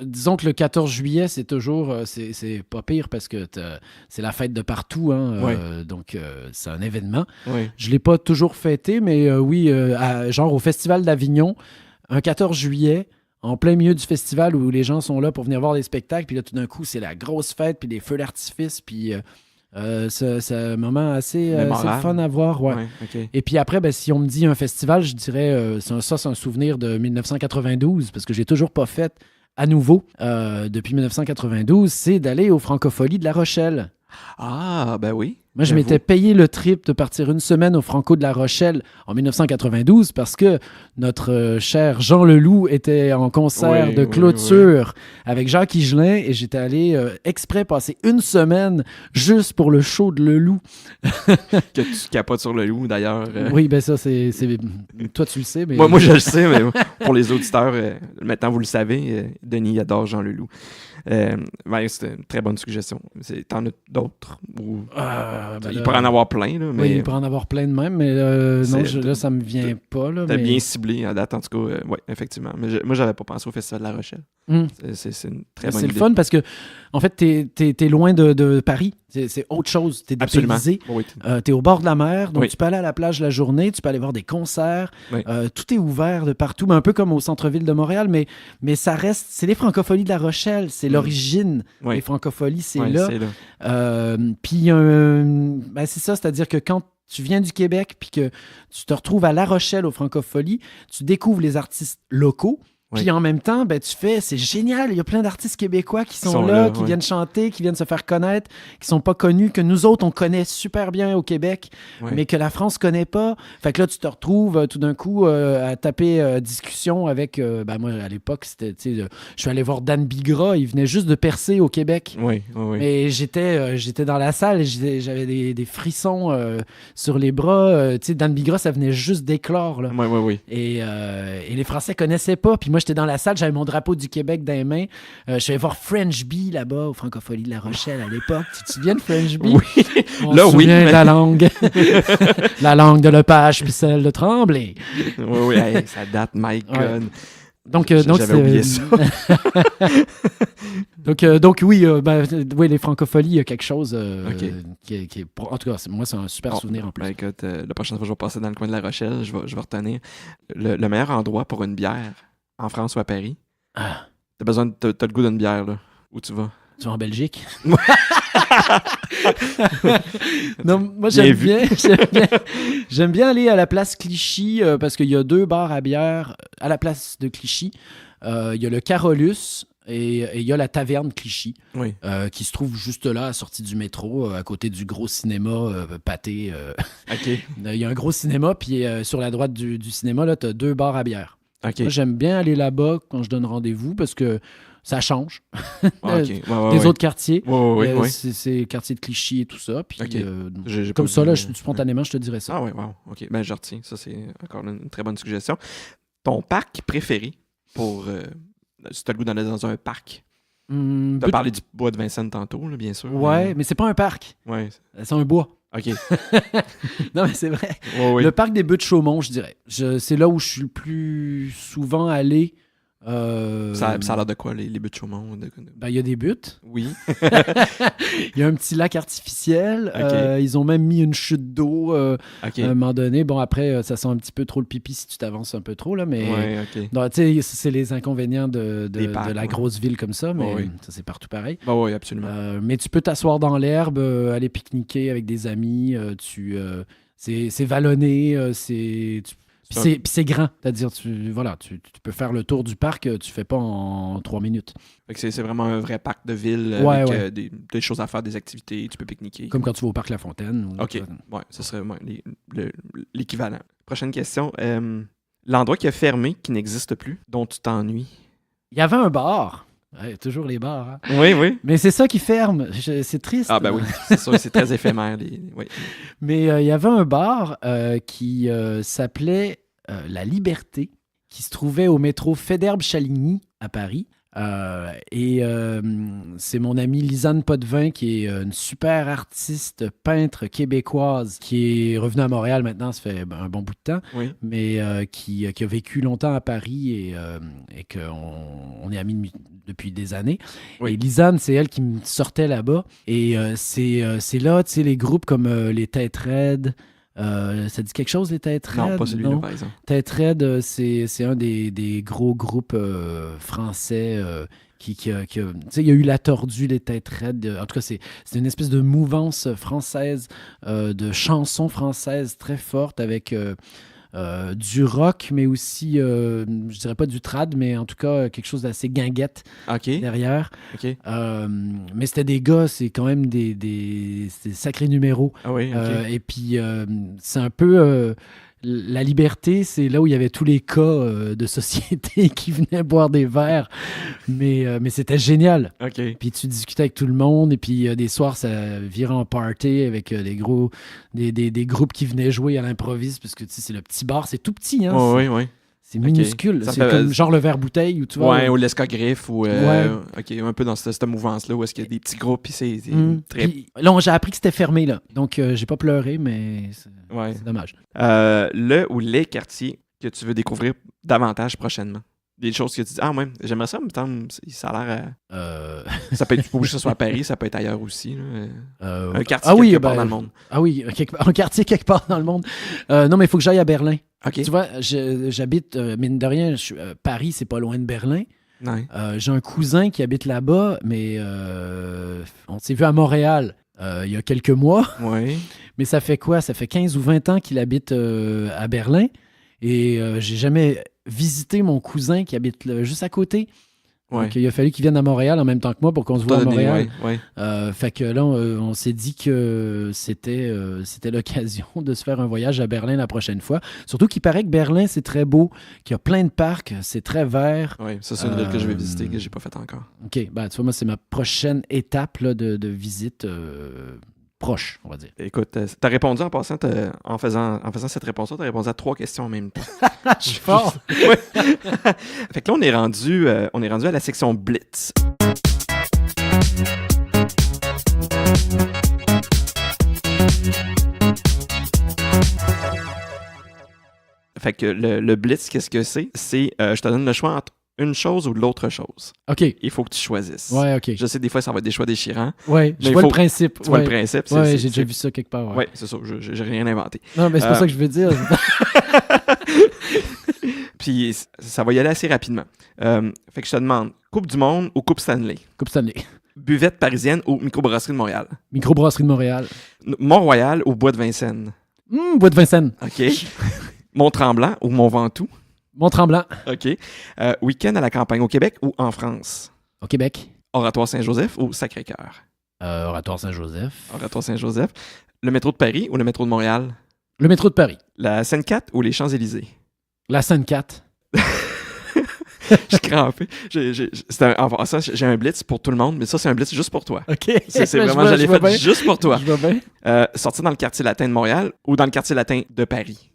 Speaker 2: Disons que le 14 juillet, c'est toujours, c'est pas pire parce que c'est la fête de partout, hein, donc c'est un événement.
Speaker 1: Oui.
Speaker 2: Je l'ai pas toujours fêté, mais oui, genre au Festival d'Avignon, un 14 juillet, en plein milieu du festival où les gens sont là pour venir voir des spectacles, puis là, tout d'un coup, c'est la grosse fête, puis des feux d'artifice, puis c'est un moment assez fun à voir. Ouais.
Speaker 1: Okay.
Speaker 2: Et puis après, si on me dit un festival, je dirais, c'est un souvenir de 1992, parce que j'ai toujours pas fait à nouveau depuis 1992, c'est d'aller aux Francopholies de La Rochelle.
Speaker 1: Ah, ben oui.
Speaker 2: Moi, je m'étais payé le trip de partir une semaine au Franco de La Rochelle en 1992 parce que notre cher Jean Leloup était en concert de clôture avec Jacques Higelin et j'étais allé exprès passer une semaine juste pour le show de Leloup.
Speaker 1: Que tu capotes sur Leloup, d'ailleurs.
Speaker 2: Oui, ben ça, c'est... Toi, tu le sais, mais...
Speaker 1: Moi, je le sais, mais pour les auditeurs, maintenant, vous le savez, Denis adore Jean Leloup. C'était une très bonne suggestion. T'en as d'autres? Il pourrait en avoir plein. Là, mais
Speaker 2: oui, il pourrait en avoir plein de même, mais non, là, ça me vient pas.
Speaker 1: T'as bien ciblé à date, en tout cas. Oui, effectivement. Mais moi, j'avais pas pensé au Festival de La Rochelle. C'est une très bonne idée.
Speaker 2: C'est le fun parce que, en fait, t'es loin de Paris. C'est autre chose. T'es dépaysé. T'es au bord de la mer, donc tu peux aller à la plage la journée, tu peux aller voir des concerts. Tout est ouvert de partout, mais un peu comme au centre-ville de Montréal, mais ça reste... C'est les Francopholies de La Rochelle. C'est l'origine des Francopholies. C'est là. Puis, c'est ça, c'est-à-dire que quand tu viens du Québec puis que tu te retrouves à La Rochelle aux Francopholies, tu découvres les artistes locaux. Puis en même temps, c'est génial. Il y a plein d'artistes québécois qui sont là, qui viennent chanter, qui viennent se faire connaître, qui sont pas connus, que nous autres, on connaît super bien au Québec, mais que la France connaît pas. Fait que là, tu te retrouves tout d'un coup à taper discussion avec... moi, à l'époque, c'était... je suis allé voir Dan Bigra, il venait juste de percer au Québec. Et j'étais dans la salle et j'avais des frissons sur les bras. Dan Bigra, ça venait juste d'éclore. Là. Et les Français connaissaient pas. Puis moi, j'étais dans la salle, j'avais mon drapeau du Québec dans les mains. Je suis allé voir French Bee là-bas, aux Francopholies de La Rochelle à l'époque. Tu te souviens de French Bee?
Speaker 1: Oui.
Speaker 2: On se souvient de la langue. La langue de Lepage puis celle de Tremblay.
Speaker 1: Oui, ça date, my God.
Speaker 2: Donc,
Speaker 1: j'avais oublié ça.
Speaker 2: donc oui, les Francopholies, il y a quelque chose qui est... En tout cas, moi, c'est un super souvenir en plus.
Speaker 1: Écoute, la prochaine fois que je vais passer dans le coin de La Rochelle, je vais retenir le meilleur endroit pour une bière en France ou à Paris. T'as le goût d'une bière, là. Où tu vas?
Speaker 2: Tu vas en Belgique? Non, moi, j'aime bien aller à la place Clichy parce qu'il y a 2 bars à bière à la place de Clichy. Il y a le Carolus et il y a la Taverne Clichy qui se trouve juste là, à la sortie du métro, à côté du gros cinéma Pathé. Il y a un gros cinéma, puis sur la droite du cinéma, là, tu as 2 bars à bière. Moi, j'aime bien aller là-bas quand je donne rendez-vous parce que ça change des autres quartiers. C'est le quartier de Clichy et tout ça. Puis, comme ça, là, spontanément, je te dirais ça.
Speaker 1: Ah oui, wow. OK, je retiens. Ça, c'est encore une très bonne suggestion. Ton parc préféré pour... si tu as le goût d'aller dans un parc. Tu as parlé du bois de Vincennes tantôt, là, bien sûr.
Speaker 2: Ouais, mais c'est pas un parc. C'est un bois.
Speaker 1: OK.
Speaker 2: Non, mais c'est vrai. Le parc des Buttes-Chaumont, je dirais. C'est là où je suis le plus souvent allé
Speaker 1: Ça a l'air de quoi, les buts de Chaumont?
Speaker 2: Ben, il y a des buts.
Speaker 1: Oui.
Speaker 2: Il y a un petit lac artificiel.
Speaker 1: Ok.
Speaker 2: Ils ont même mis une chute d'eau
Speaker 1: OK.
Speaker 2: à un moment donné. Bon, après, ça sent un petit peu trop le pipi si tu t'avances un peu trop, là, mais
Speaker 1: Ouais, OK.
Speaker 2: non, tu sais, c'est les inconvénients
Speaker 1: Des parcs,
Speaker 2: de la
Speaker 1: ouais.
Speaker 2: grosse ville comme ça, mais
Speaker 1: Oui.
Speaker 2: ça, c'est partout pareil.
Speaker 1: Bah oui, absolument.
Speaker 2: Mais tu peux t'asseoir dans l'herbe, aller pique-niquer avec des amis. C'est vallonné, puis c'est grand. C'est-à-dire, tu peux faire le tour du parc, tu fais pas en 3 minutes.
Speaker 1: Fait que c'est vraiment un vrai parc de ville
Speaker 2: Ouais,
Speaker 1: avec
Speaker 2: ouais.
Speaker 1: des choses à faire, des activités, tu peux pique-niquer.
Speaker 2: Comme quand tu vas au parc La Fontaine.
Speaker 1: OK. Ouais, ce serait l'équivalent. Prochaine question. L'endroit qui a fermé, qui n'existe plus, dont tu t'ennuies.
Speaker 2: Il y avait un bar. Ouais, toujours les bars. Hein.
Speaker 1: Oui, oui.
Speaker 2: Mais c'est ça qui ferme. C'est triste.
Speaker 1: Ah ben oui, c'est sûr, c'est très éphémère. Oui.
Speaker 2: Mais il y avait un bar qui s'appelait La Liberté, qui se trouvait au métro Faidherbe-Chaligny à Paris. C'est mon amie Lisanne Potvin, qui est une super artiste peintre québécoise, qui est revenue à Montréal maintenant, ça fait un bon bout de temps,
Speaker 1: Oui.
Speaker 2: mais qui a vécu longtemps à Paris et qu'on est amis depuis des années.
Speaker 1: Oui.
Speaker 2: Et Lisanne, c'est elle qui me sortait là-bas. Et c'est là, tu sais, les groupes comme les Têtes Raides. Ça dit quelque chose, les Têtes Raides?
Speaker 1: Non, pas celui-là, par exemple.
Speaker 2: Têtes Raides, c'est un des gros groupes français qui a... Tu sais, il y a eu La Tordue, les Têtes Raides. En tout cas, c'est une espèce de mouvance française, de chansons françaises très fortes avec... du rock, mais aussi, je dirais pas du trad, mais en tout cas, quelque chose d'assez guinguette
Speaker 1: OK.
Speaker 2: derrière.
Speaker 1: OK.
Speaker 2: Mais c'était des gars, c'est quand même des sacrés numéros.
Speaker 1: Ah oui, OK.
Speaker 2: Et puis, c'est un peu... La Liberté, c'est là où il y avait tous les cas de société qui venaient boire des verres. Mais c'était génial.
Speaker 1: OK.
Speaker 2: Puis tu discutais avec tout le monde, et puis des soirs, ça virait en party avec des groupes qui venaient jouer à l'improviste, parce que tu sais, c'est le petit bar, c'est tout petit, hein?
Speaker 1: Oui, oui.
Speaker 2: C'est minuscule.
Speaker 1: Ça
Speaker 2: C'est
Speaker 1: fait-
Speaker 2: comme genre le verre bouteille où tu vois.
Speaker 1: Ouais, ou l'escogriffe, ou...
Speaker 2: Ouais.
Speaker 1: OK, un peu dans cette mouvance-là, où est-ce qu'il y a des petits groupes, puis c'est très...
Speaker 2: Puis, là, j'ai appris que c'était fermé, là. Donc, j'ai pas pleuré, mais
Speaker 1: Ouais.
Speaker 2: c'est dommage.
Speaker 1: Le ou les quartiers que tu veux découvrir davantage prochainement. Des choses que tu dis, ah ouais, j'aimerais ça, mais ça a l'air... Ça peut être, pas obligé que ce soit à Paris, ça peut être ailleurs aussi. Là. Un quartier quelque part dans le monde.
Speaker 2: Ah oui, un quartier quelque part dans le monde. Non, mais il faut que j'aille à Berlin.
Speaker 1: OK.
Speaker 2: Tu vois, j'habite, mine de rien, Paris, c'est pas loin de Berlin.
Speaker 1: Ouais.
Speaker 2: J'ai un cousin qui habite là-bas, mais on s'est vu à Montréal il y a quelques mois.
Speaker 1: Ouais.
Speaker 2: Mais ça fait quoi? Ça fait 15 ou 20 ans qu'il habite à Berlin. Et j'ai jamais visité mon cousin qui habite là, juste à côté.
Speaker 1: Ouais.
Speaker 2: Donc, il a fallu qu'il vienne à Montréal en même temps que moi pour qu'on se voit à Montréal.
Speaker 1: Ouais.
Speaker 2: Fait que là, on s'est dit que c'était l'occasion de se faire un voyage à Berlin la prochaine fois. Surtout qu'il paraît que Berlin, c'est très beau, qu'il y a plein de parcs, c'est très vert.
Speaker 1: Ouais, ça, c'est une ville que je vais visiter, que j'ai pas faite encore.
Speaker 2: OK, ben, tu vois, moi, c'est ma prochaine étape là, de visite proche, on va dire.
Speaker 1: Écoute, t'as répondu en passant, en faisant cette réponse-là, t'as répondu à 3 questions en même temps.
Speaker 2: Je suis fort!
Speaker 1: Ouais. Fait que là, on est rendu à la section Blitz. Fait que le Blitz, qu'est-ce que c'est? C'est, je te donne le choix entre une chose ou l'autre chose.
Speaker 2: OK.
Speaker 1: Il faut que tu choisisses.
Speaker 2: Ouais, OK.
Speaker 1: Je sais, des fois, ça va être des choix déchirants.
Speaker 2: Ouais, je
Speaker 1: Mais
Speaker 2: vois
Speaker 1: il
Speaker 2: le
Speaker 1: faut-
Speaker 2: principe.
Speaker 1: Tu vois
Speaker 2: Ouais.
Speaker 1: le principe?
Speaker 2: Ouais, j'ai déjà vu ça quelque part. Ouais.
Speaker 1: Ouais, c'est ça. J'ai rien inventé.
Speaker 2: Non, mais c'est pas ça que je veux dire.
Speaker 1: Puis ça va y aller assez rapidement. Fait que je te demande, Coupe du Monde ou Coupe Stanley?
Speaker 2: Coupe Stanley.
Speaker 1: Buvette parisienne ou microbrasserie de Montréal?
Speaker 2: Microbrasserie de Montréal.
Speaker 1: Mont-Royal ou Bois de Vincennes?
Speaker 2: Bois de Vincennes.
Speaker 1: OK. Mont-Tremblant ou Mont-Ventoux?
Speaker 2: Mont-Tremblant.
Speaker 1: OK. Week-end à la campagne au Québec ou en France?
Speaker 2: Au Québec.
Speaker 1: Oratoire Saint-Joseph ou Sacré-Cœur?
Speaker 2: Oratoire Saint-Joseph.
Speaker 1: Oratoire Saint-Joseph. Le métro de Paris ou le métro de Montréal?
Speaker 2: Le métro de Paris.
Speaker 1: La Seine-4 ou les Champs-Élysées?
Speaker 2: La Seine-4.
Speaker 1: Je suis crampé. J'ai un blitz pour tout le monde, mais ça, c'est un blitz juste pour toi.
Speaker 2: OK.
Speaker 1: C'est
Speaker 2: Ben,
Speaker 1: vraiment, je l'ai
Speaker 2: vois
Speaker 1: fait
Speaker 2: bien.
Speaker 1: juste pour toi.
Speaker 2: Je vois bien.
Speaker 1: Sortir dans le quartier latin de Montréal ou dans le quartier latin de Paris?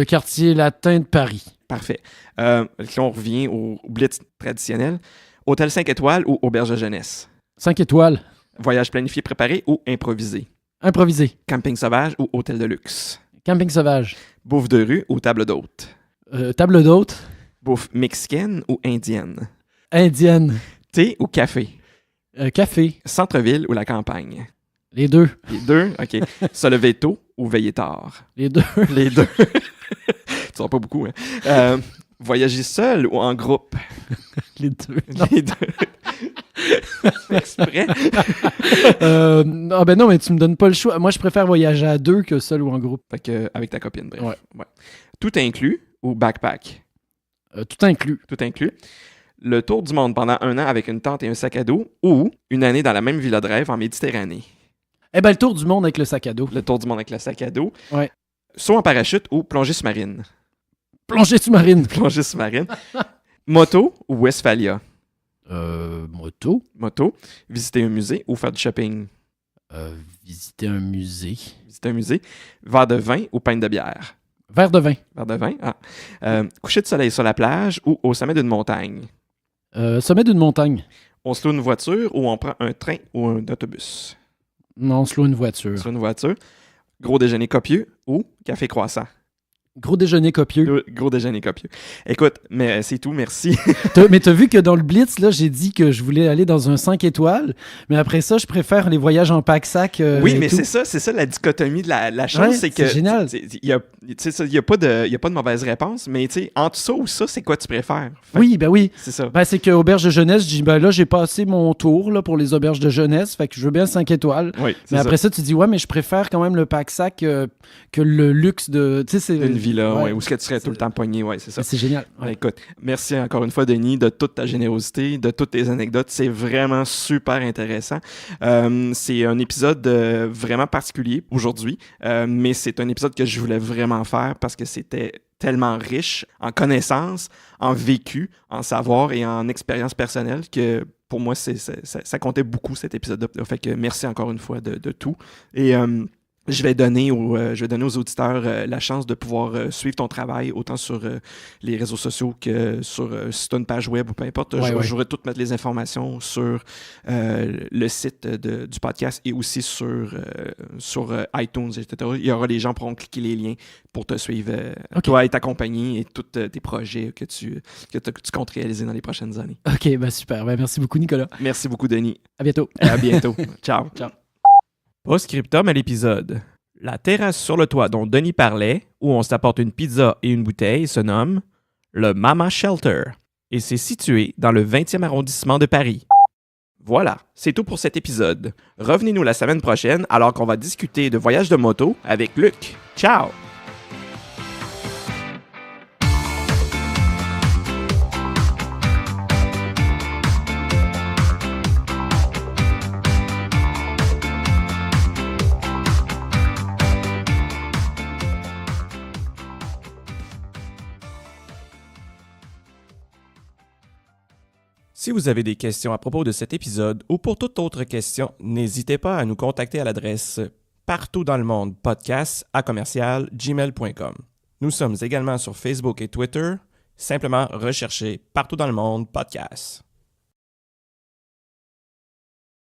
Speaker 2: Quartier latin de Paris.
Speaker 1: Parfait. Là, on revient au blitz traditionnel. Hôtel 5 étoiles ou auberge de jeunesse?
Speaker 2: 5 étoiles.
Speaker 1: Voyage planifié préparé ou improvisé?
Speaker 2: Improvisé.
Speaker 1: Camping sauvage ou hôtel de luxe?
Speaker 2: Camping sauvage.
Speaker 1: Bouffe de rue ou table d'hôte?
Speaker 2: Table d'hôte.
Speaker 1: Bouffe mexicaine ou indienne?
Speaker 2: Indienne.
Speaker 1: Thé ou café?
Speaker 2: Café.
Speaker 1: Centre-ville ou la campagne?
Speaker 2: Les deux.
Speaker 1: Les deux? OK. Se lever tôt ou veiller tard?
Speaker 2: Les deux.
Speaker 1: Les deux. Tu vois pas beaucoup, hein? Voyager seul ou en groupe?
Speaker 2: Les deux.
Speaker 1: Les deux. Exprès?
Speaker 2: Ah ben non, mais tu me donnes pas le choix. Moi, je préfère voyager à deux que seul ou en groupe.
Speaker 1: Fait que, avec ta copine, bref.
Speaker 2: Ouais.
Speaker 1: Tout inclus ou backpack?
Speaker 2: Tout inclus.
Speaker 1: Tout inclus. Le tour du monde pendant 1 an avec une tente et un sac à dos ou une année dans la même villa de rêve en Méditerranée?
Speaker 2: Eh ben, le tour du monde avec le sac à dos.
Speaker 1: Le tour du monde avec le sac à dos.
Speaker 2: Ouais.
Speaker 1: Saut en parachute ou plongée sous-marine?
Speaker 2: Plongée sous-marine.
Speaker 1: Plongée sous-marine. Moto ou Westphalia?
Speaker 2: Moto.
Speaker 1: Moto. Visiter un musée ou faire du shopping?
Speaker 2: Visiter un musée.
Speaker 1: Visiter un musée. Verre de vin ou pinte de bière?
Speaker 2: Verre de vin.
Speaker 1: Verre de vin. Ah. Coucher de soleil sur la plage ou au sommet d'une montagne?
Speaker 2: Sommet d'une montagne.
Speaker 1: On se loue une voiture ou on prend un train ou un autobus?
Speaker 2: Non, on se loue une voiture.
Speaker 1: Sur une voiture. Gros déjeuner copieux ou café croissant?
Speaker 2: Gros déjeuner copieux.
Speaker 1: Gros déjeuner copieux. Écoute, mais c'est tout, merci.
Speaker 2: Mais t'as vu que dans le Blitz, là, j'ai dit que je voulais aller dans un 5 étoiles, mais après ça, je préfère les voyages en pack-sac.
Speaker 1: Oui, mais c'est ça la dichotomie de la chose,
Speaker 2: Ouais,
Speaker 1: c'est que...
Speaker 2: c'est génial.
Speaker 1: Il n'y a pas de mauvaise réponse, mais tu sais, entre ça ou ça, c'est quoi tu préfères?
Speaker 2: Oui, ben oui.
Speaker 1: C'est ça.
Speaker 2: Ben, c'est qu'auberge de jeunesse, je dis, ben là, j'ai passé mon tour là, pour les auberges de jeunesse, fait que je veux bien 5 étoiles.
Speaker 1: Oui,
Speaker 2: Mais après ça, tu dis, ouais, mais je préfère quand même le pack-sac que le luxe de... Tu sais, c'est...
Speaker 1: Une villa,
Speaker 2: ouais.
Speaker 1: ouais, où est-ce que tu serais tout le temps pogné, ouais, c'est ça.
Speaker 2: C'est génial. Ouais.
Speaker 1: Écoute, merci encore une fois, Denis, de toute ta générosité, de toutes tes anecdotes. C'est vraiment super intéressant. C'est un épisode vraiment particulier aujourd'hui, mais c'est un épisode que je voulais vraiment faire parce que c'était tellement riche en connaissances, en vécu, en savoir et en expérience personnelle que pour moi, ça comptait beaucoup cet épisode-là. Fait que merci encore une fois de tout. Et je vais donner aux auditeurs la chance de pouvoir suivre ton travail autant sur les réseaux sociaux que sur si tu as une page web ou peu importe. Je voudrais tout mettre les informations sur le site du podcast et aussi sur iTunes, etc. Il y aura les gens pourront cliquer les liens pour te suivre, toi et ta compagnie et tous tes projets que tu comptes réaliser dans les prochaines années.
Speaker 2: OK, ben super. Ben, merci beaucoup, Nicolas.
Speaker 1: Merci beaucoup, Denis.
Speaker 2: À bientôt.
Speaker 1: À bientôt. Ciao.
Speaker 2: Ciao.
Speaker 1: Post-scriptum à l'épisode. La terrasse sur le toit dont Denis parlait, où on s'apporte une pizza et une bouteille, se nomme le Mama Shelter et c'est situé dans le 20e arrondissement de Paris. Voilà, c'est tout pour cet épisode. Revenez-nous la semaine prochaine alors qu'on va discuter de voyage de moto avec Luc. Ciao! Si vous avez des questions à propos de cet épisode ou pour toute autre question, n'hésitez pas à nous contacter à l'adresse partoutdanslemondepodcast@gmail.com. Nous sommes également sur Facebook et Twitter. Simplement recherchez Partout dans le monde podcast.